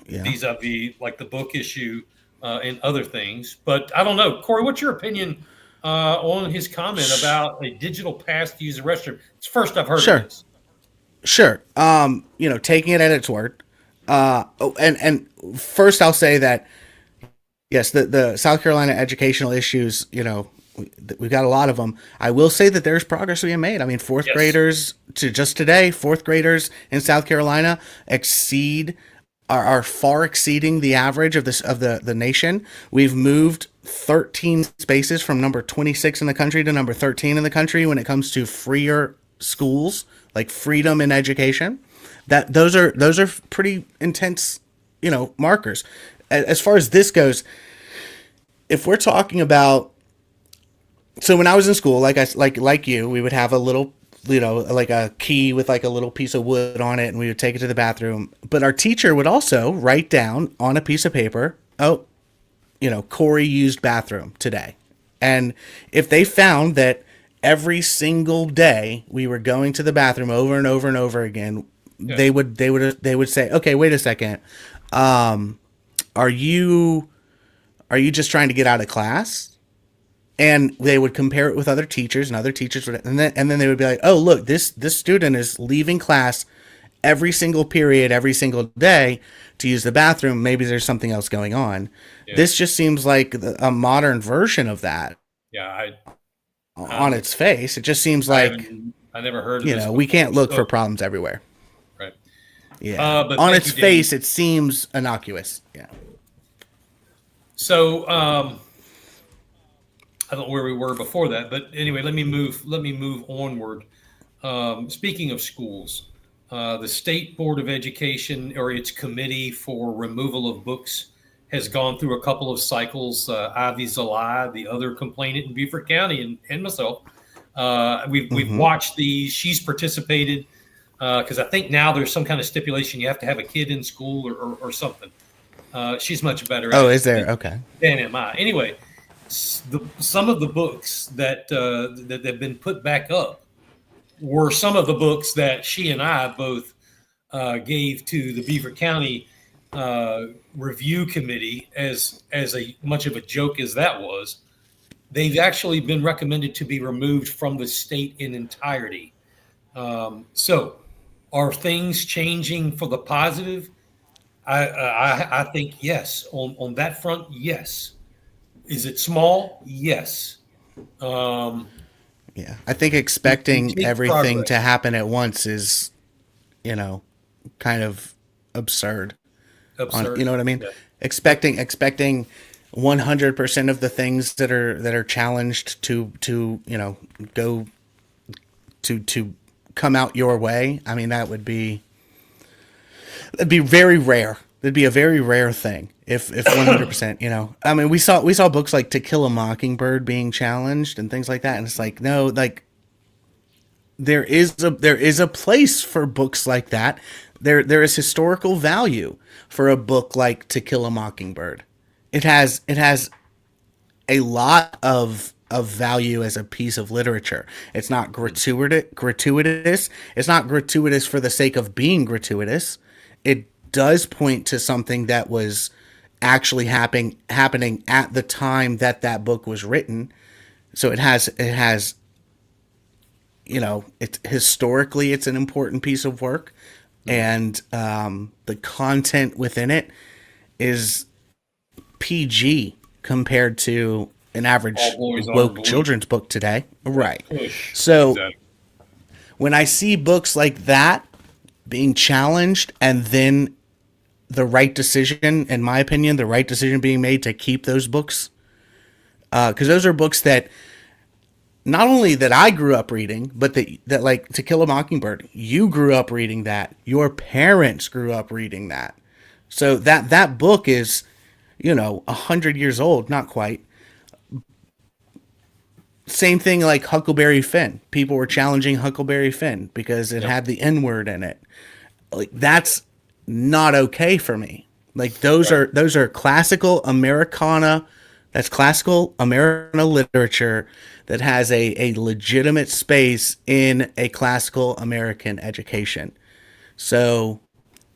vis-a-vis like the book issue and other things. But I don't know. Corey, what's your opinion on his comment about a digital pass to use the restroom? It's first I've heard of this. Sure. Taking it at its word. And first I'll say that, yes, the South Carolina educational issues, we've got a lot of them. I will say that there's progress being made. I mean, fourth graders in South Carolina are far exceeding the average of the nation. We've moved 13 spaces from number 26 in the country to number 13 in the country when it comes to freer schools, like freedom in education. Those are pretty intense, markers. As far as this goes, if we're talking about, so when I was in school, like you, we would have a little, like a key with like a little piece of wood on it, and we would take it to the bathroom. But our teacher would also write down on a piece of paper, Corey used bathroom today. And if they found that every single day we were going to the bathroom over and over and over again. Yeah. They would say, okay, wait a second. Are you just trying to get out of class? And they would compare it with other teachers, and other teachers would, and then they would be like, oh, look, this student is leaving class every single period, every single day to use the bathroom. Maybe there's something else going on. Yeah. This just seems like a modern version of that. Yeah. On its face, it just seems like I never heard of this before. We can't look for problems everywhere. Right. Yeah. But on its face, it seems innocuous. Yeah. So I don't know where we were before that, but anyway, let me move onward. Speaking of schools, the State Board of Education, or its committee for removal of books, has gone through a couple of cycles. Ivy Zalai, the other complainant in Beaufort County, and myself. We've watched these. She's participated because I think now there's some kind of stipulation you have to have a kid in school or something. She's much better. Oh, is there? Okay. Than am I. Anyway, some of the books that have been put back up were some of the books that she and I both gave to the Beaufort County review committee as much of a joke as that was. They've actually been recommended to be removed from the state in entirety. So are things changing for the positive? I think yes. On that front, yes. Is it small? Yes. Yeah, I think expecting everything to happen at once is, kind of absurd. You know what I mean? Yeah. Expecting 100% of the things that are challenged to go to come out your way. I mean, that'd be very rare. It'd be a very rare thing if 100%, I mean, we saw books like To Kill a Mockingbird being challenged and things like that. And it's like, no, like there is a place for books like that. There is historical value for a book like To Kill a Mockingbird. It has a lot of value as a piece of literature. It's not gratuitous. It's not gratuitous for the sake of being gratuitous. It does point to something that was actually happening at the time that book was written. So it's historically it's an important piece of work, and the content within it is PG compared to an average woke children's book today. Right. So when I see books like that being challenged, and then the right decision, in my opinion, the right decision being made to keep those books, because those are books that not only that I grew up reading, but that like To Kill a Mockingbird, you grew up reading that, your parents grew up reading that. So that book is, 100 years old, not quite. Same thing like Huckleberry Finn. People were challenging Huckleberry Finn because it had the N-word in it. Like, that's not okay for me. Like, those are classical Americana. That's classical Americana literature that has a legitimate space in a classical American education. So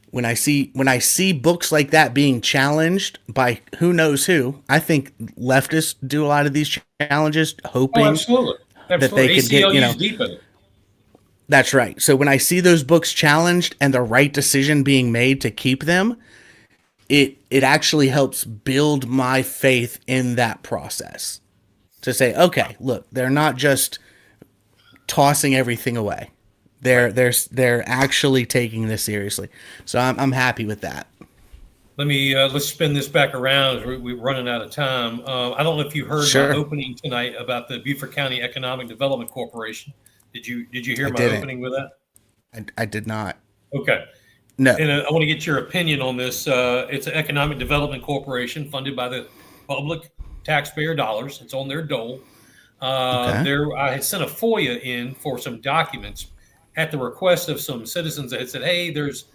when I see books like that being challenged by who knows who, I think leftists do a lot of these challenges hoping that they could get, deep in it. That's right. So when I see those books challenged and the right decision being made to keep them, it actually helps build my faith in that process. To say, okay, look, they're not just tossing everything away. They're actually taking this seriously. So I'm happy with that. Let's spin this back around. We're running out of time. I don't know if you heard my opening tonight about the Beaufort County Economic Development Corporation. Did you hear my opening with that? I did not. Okay. No. And I want to get your opinion on this. It's an economic development corporation funded by the public taxpayer dollars. It's on their dole. I had sent a FOIA in for some documents at the request of some citizens that had said, hey, there's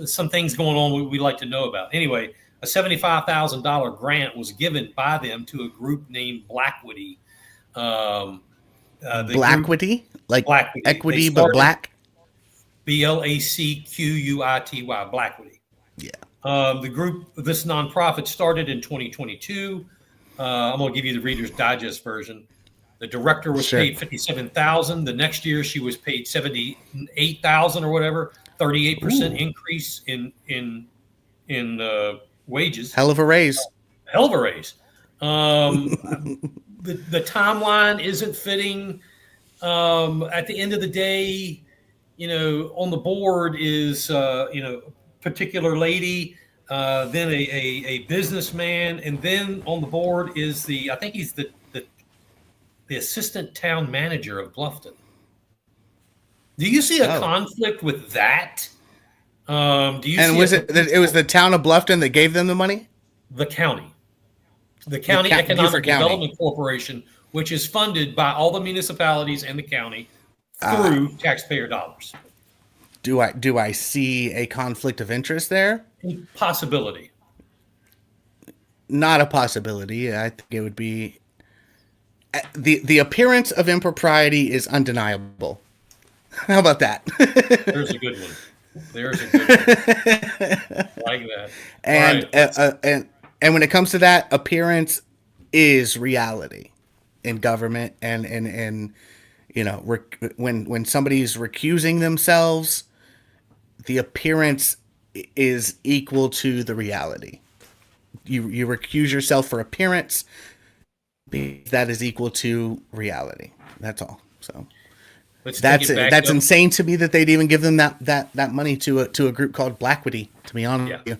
some things going on we'd like to know about. Anyway, a $75,000 grant was given by them to a group named Blackwoody. The group Blackwity, like Blackwity. equity, They but started black. Blacquity, Blackwity. Yeah. The group, this nonprofit started in 2022. I'm going to give you the Reader's Digest version. The director was Sure. paid $57,000. The next year, she was paid $78,000 or whatever. 38% increase in wages. Hell of a raise. Hell of a raise. The timeline isn't fitting. At the end of the day, on the board is particular lady, then a businessman, and then on the board is I think he's the assistant town manager of Bluffton. Do you see a conflict with that? Do you? And was it was the town of Bluffton that gave them the money? The county Economic Development Corporation, which is funded by all the municipalities and the county through taxpayer dollars. Do I see a conflict of interest there? Possibility. Not a possibility. I think it would be the appearance of impropriety is undeniable. How about that? There's a good one. Like that. And right, and when it comes to that, appearance is reality in government, and when somebody's recusing themselves, the appearance is equal to the reality. You recuse yourself for appearance, that is equal to reality. That's all. So that's insane to me that they'd even give them that money to a group called Blackwity, to be honest with you.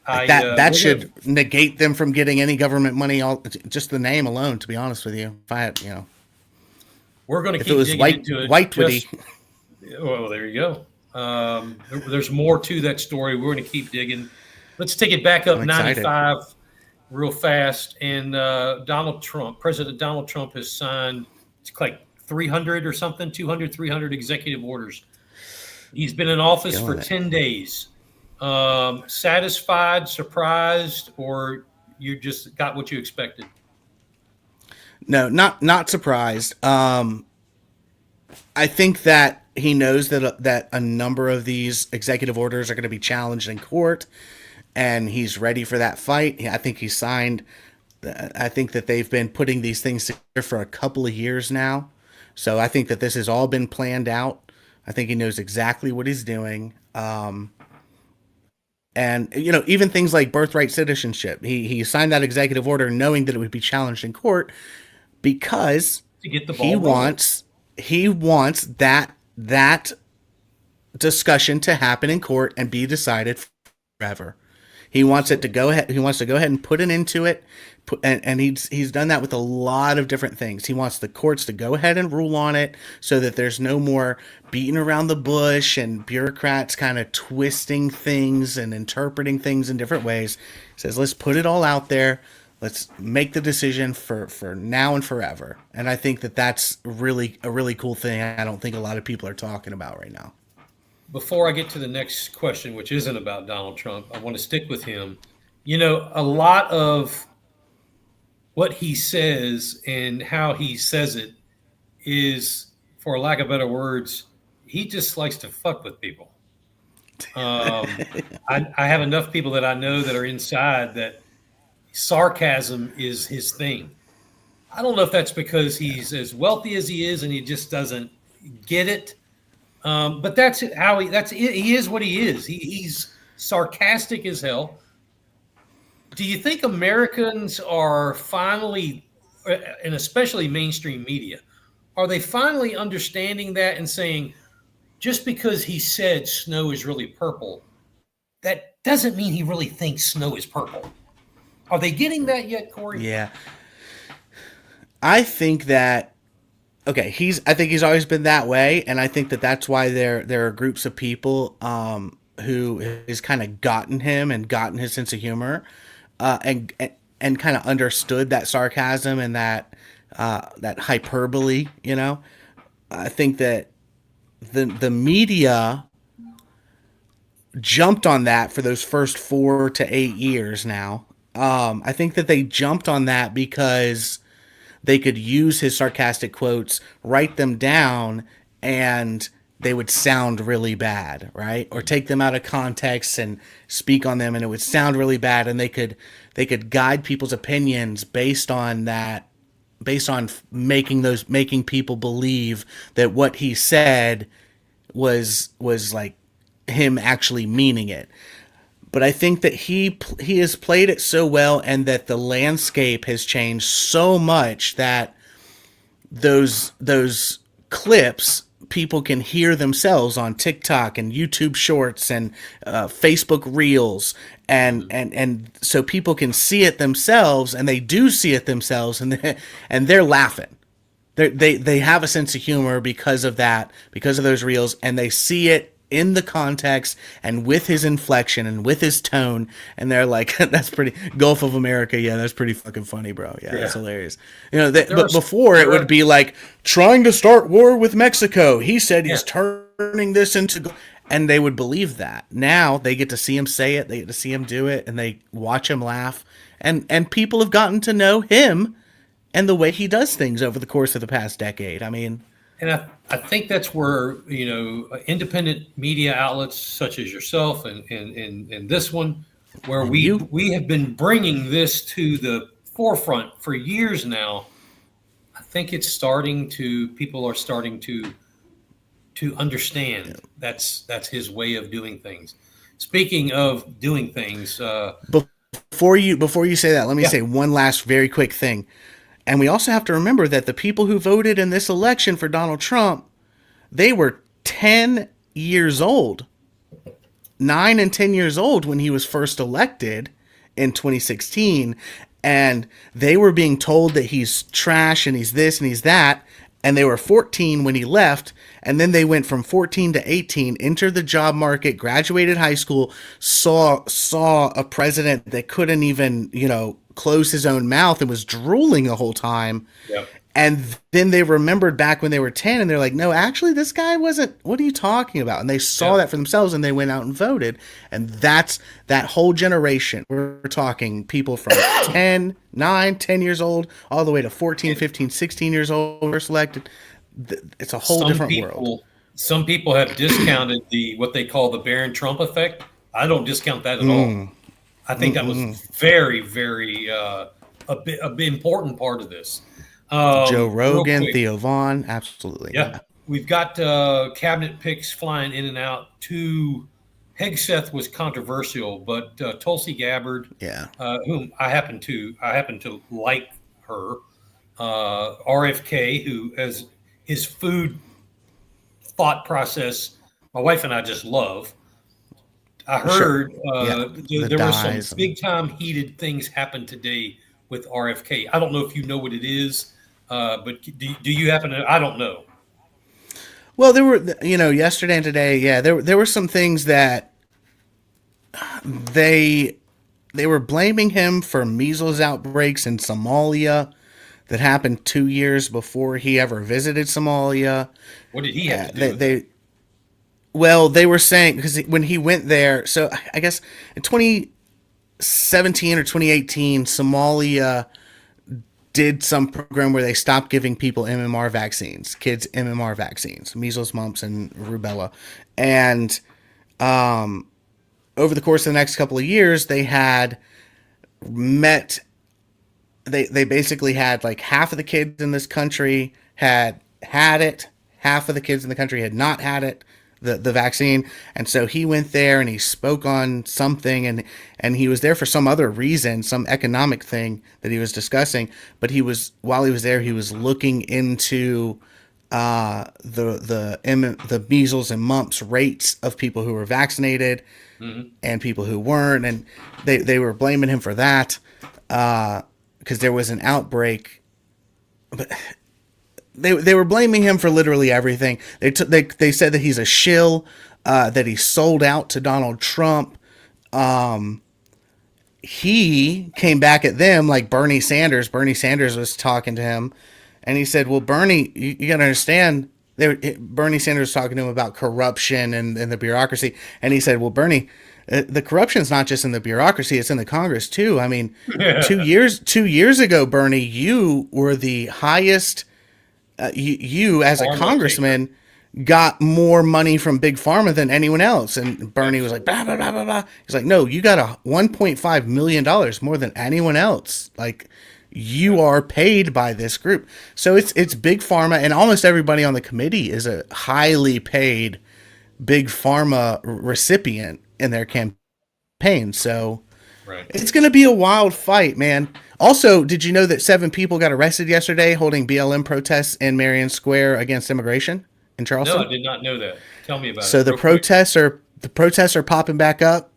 That should negate them from getting any government money. Just the name alone, to be honest with you. If I had, we're going to keep it was digging into it. Whitewitty. Well, there you go. There's more to that story. We're going to keep digging. Let's take it back up 95 real fast. And President Donald Trump has signed, it's like 300 or something, 200, 300 executive orders. He's been in office for 10 days. Satisfied, surprised, or you just got what you expected? No, not surprised. I think that he knows that a number of these executive orders are going to be challenged in court, and he's ready for that fight. I think he signed. I think that they've been putting these things together for a couple of years now, so I think that this has all been planned out. I think he knows exactly what he's doing. And, even things like birthright citizenship, he signed that executive order knowing that it would be challenged in court because to get the ball he wants that discussion to happen in court and be decided forever. He wants it to go ahead. He wants to go ahead and put an end to it. And he's done that with a lot of different things. He wants the courts to go ahead and rule on it so that there's no more beating around the bush and bureaucrats kind of twisting things and interpreting things in different ways. He says, let's put it all out there. Let's make the decision for now and forever. And I think that's a really cool thing. I don't think a lot of people are talking about right now. Before I get to the next question, which isn't about Donald Trump, I want to stick with him. A lot of what he says and how he says it is, for lack of better words, he just likes to fuck with people. I have enough people that I know that are inside that sarcasm is his thing. I don't know if that's because he's as wealthy as he is and he just doesn't get it. But that's how he is what he is. He's sarcastic as hell. Do you think Americans are finally, and especially mainstream media, are they finally understanding that and saying, just because he said snow is really purple, that doesn't mean he really thinks snow is purple? Are they getting that yet, Corey? Yeah. I think that, okay, I think he's always been that way, and I think that that's why there are groups of people who has kind of gotten him and gotten his sense of humor. And kind of understood that sarcasm and that hyperbole, I think that the media jumped on that for those first 4 to 8 years now. I think that they jumped on that because they could use his sarcastic quotes, write them down, and they would sound really bad, right? Or take them out of context and speak on them, and it would sound really bad, and they could guide people's opinions based on that, based on making people believe that what he said was like him actually meaning it. But I think that he has played it so well, and that the landscape has changed so much that those clips, people can hear themselves on TikTok and YouTube Shorts and Facebook Reels, and so people can see it themselves, and they do see it themselves, and they're laughing. They have a sense of humor because of that, because of those reels, and they see it in the context and with his inflection and with his tone, and they're like, "That's pretty Gulf of America, yeah, that's pretty fucking funny, bro. Yeah, that's hilarious." You know, but before it would be like trying to start war with Mexico. He said he's turning this into, and they would believe that. Now they get to see him say it, they get to see him do it, and they watch him laugh, and people have gotten to know him and the way he does things over the course of the past decade. I mean. And I think that's where, you know, independent media outlets such as yourself and this one, where we have been bringing this to the forefront for years now. I think it's people are starting to understand that's his way of doing things. Speaking of doing things, before you say that, let me say one last very quick thing. And we also have to remember that the people who voted in this election for Donald Trump, they were 10 years old, 9 and 10 years old when he was first elected in 2016. And they were being told that he's trash and he's this and he's that. And they were 14 when he left. And then they went from 14 to 18, entered the job market, graduated high school, saw a president that couldn't even, close his own mouth and was drooling the whole time. Yep. And then they remembered back when they were 10, and they're like, no, actually this guy wasn't, what are you talking about? And they saw that for themselves, and they went out and voted. And that's that whole generation. We're talking people from 10 years old, all the way to 14, 15, 16 years old were selected. It's a whole different world. Some people have discounted what they call the Barron Trump effect. I don't discount that at all. I think that was very, very a big important part of this. Joe Rogan, Theo Vaughn, absolutely. Yeah. We've got cabinet picks flying in and out. Hegseth was controversial, but Tulsi Gabbard, whom I happen to like her. RFK, who as his food thought process, my wife and I just love. I heard there were some big time heated things happen today with RFK. I don't know if you know what it is, but do you happen to? I don't know. Well, there were, yesterday and today, there were some things that they were blaming him for measles outbreaks in Somalia that happened 2 years before he ever visited Somalia. What did he have to do with it? Well, they were saying, because when he went there, so I guess in 2017 or 2018, Somalia did some program where they stopped giving people MMR vaccines, kids MMR vaccines, measles, mumps, and rubella. And over the course of the next couple of years, they had they basically had like half of the kids in this country had it, half of the kids in the country had not had it, the vaccine. And so he went there and he spoke on something, and he was there for some other reason, some economic thing that he was discussing. But while he was there, he was looking into the measles and mumps rates of people who were vaccinated and people who weren't, and they were blaming him for that because there was an outbreak. But they were blaming him for literally everything. They said that he's a shill, that he sold out to Donald Trump. He came back at them like Bernie Sanders. Bernie Sanders was talking to him, and he said, well, Bernie, you got to understand, Bernie Sanders was talking to him about corruption and the bureaucracy. And he said, well, Bernie, The corruption is not just in the bureaucracy; it's in the Congress too. I mean, 2 years ago, Bernie, you were the highest. You as a congressman got more money from Big Pharma than anyone else, and Bernie was like, blah blah blah blah blah. He's like, no, you got $1.5 million more than anyone else. Like, you are paid by this group, so it's Big Pharma, and almost everybody on the committee is a highly paid Big Pharma recipient in their campaign. So it's going to be a wild fight, man. Also, did you know that 7 people got arrested yesterday holding BLM protests in Marion Square against immigration in Charleston? No, I did not know that. Tell me about it. So the protests are popping back up.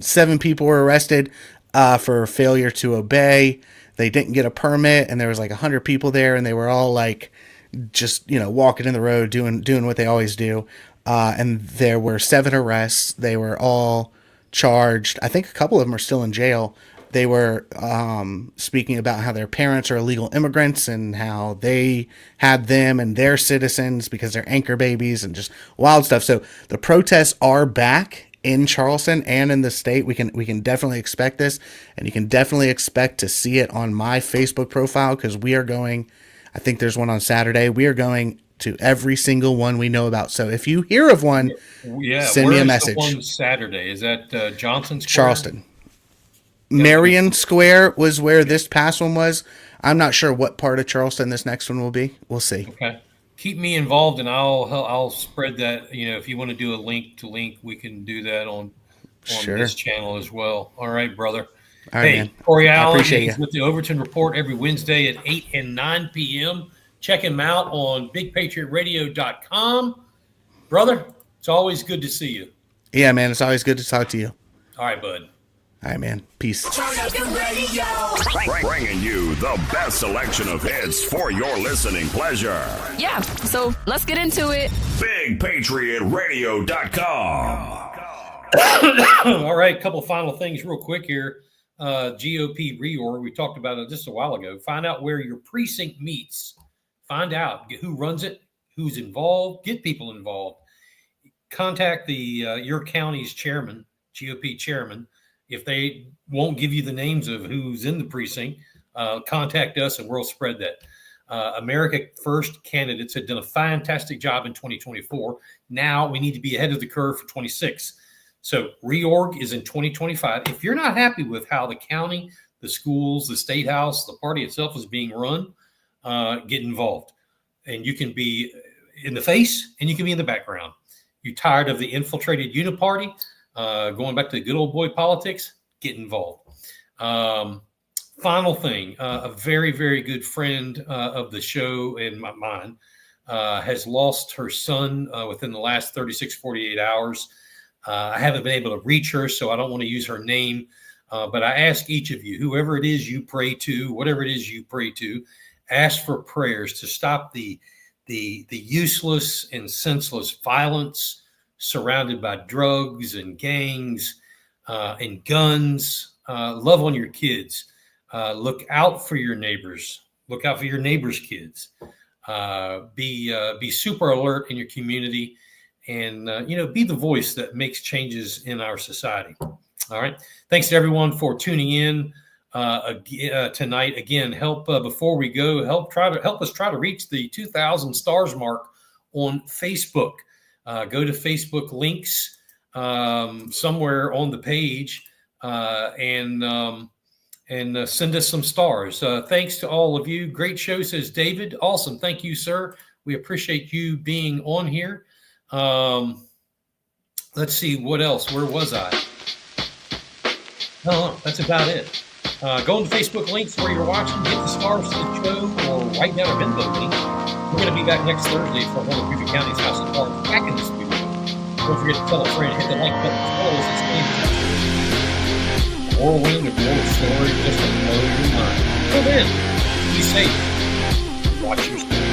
7 people were arrested for failure to obey. They didn't get a permit, and there was like 100 people there, and they were all like just, walking in the road, doing what they always do. And there were 7 arrests. They were all charged. I think a couple of them are still in jail. They were speaking about how their parents are illegal immigrants and how they had them and their citizens because they're anchor babies and just wild stuff. So the protests are back in Charleston and in the state. We can definitely expect this, and you can definitely expect to see it on my Facebook profile, because we are going. I think there's one on Saturday. We are going to every single one we know about. So if you hear of one, send me a message. Where is the one Saturday? Is that Johnson Square? Charleston. Marion Square was where this past one was. I'm not sure what part of Charleston this next one will be. We'll see. Okay. Keep me involved, and I'll spread that. If you want to do a link to link, we can do that on this channel as well. All right, brother. All right, man. Corey Allen is with the Overton Report every Wednesday at 8 and 9 p.m. Check him out on BigPatriotRadio.com. Brother, it's always good to see you. Yeah, man. It's always good to talk to you. All right, bud. All right, man. Peace. Bringing you the best selection of hits for your listening pleasure. Yeah, so let's get into it. BigPatriotRadio.com. All right, a couple of final things real quick here. GOP reorg, we talked about it just a while ago. Find out where your precinct meets. Find out who runs it, who's involved, get people involved. Contact your county's chairman, GOP chairman. If they won't give you the names of who's in the precinct, contact us and we'll spread that. America First candidates have done a fantastic job in 2024. Now we need to be ahead of the curve for 26. So reorg is in 2025. If you're not happy with how the county, the schools, the state house, the party itself is being run, get involved. And you can be in the face and you can be in the background. You're tired of the infiltrated uniparty, going back to the good old boy politics, get involved. Final thing, a very, very good friend of the show and mine has lost her son within the last 48 hours. I haven't been able to reach her, so I don't want to use her name. But I ask each of you, whoever it is you pray to, whatever it is you pray to, ask for prayers to stop the useless and senseless violence surrounded by drugs and gangs and guns. Love on your kids. Look out for your neighbors. Look out for your neighbors' kids. Be super alert in your community, and be the voice that makes changes in our society. All right. Thanks to everyone for tuning in tonight. Again, help before we go. Help us try to reach the 2,000 stars mark on Facebook. Go to Facebook links somewhere on the page and send us some stars. Thanks to all of you. Great show, says David. Awesome. Thank you, sir. We appreciate you being on here. Let's see what else. Where was I? No, that's about it. Go to Facebook links where you're watching. Get the stars to the show or write down a Venmo link. We're going to be back next Thursday for one of Beaufort County's House of Cards back in the studio. Don't forget to tell a friend, hit the like button, follow us. It's whirlwind of more story just to blow your mind. Until then, be safe. Watch your story.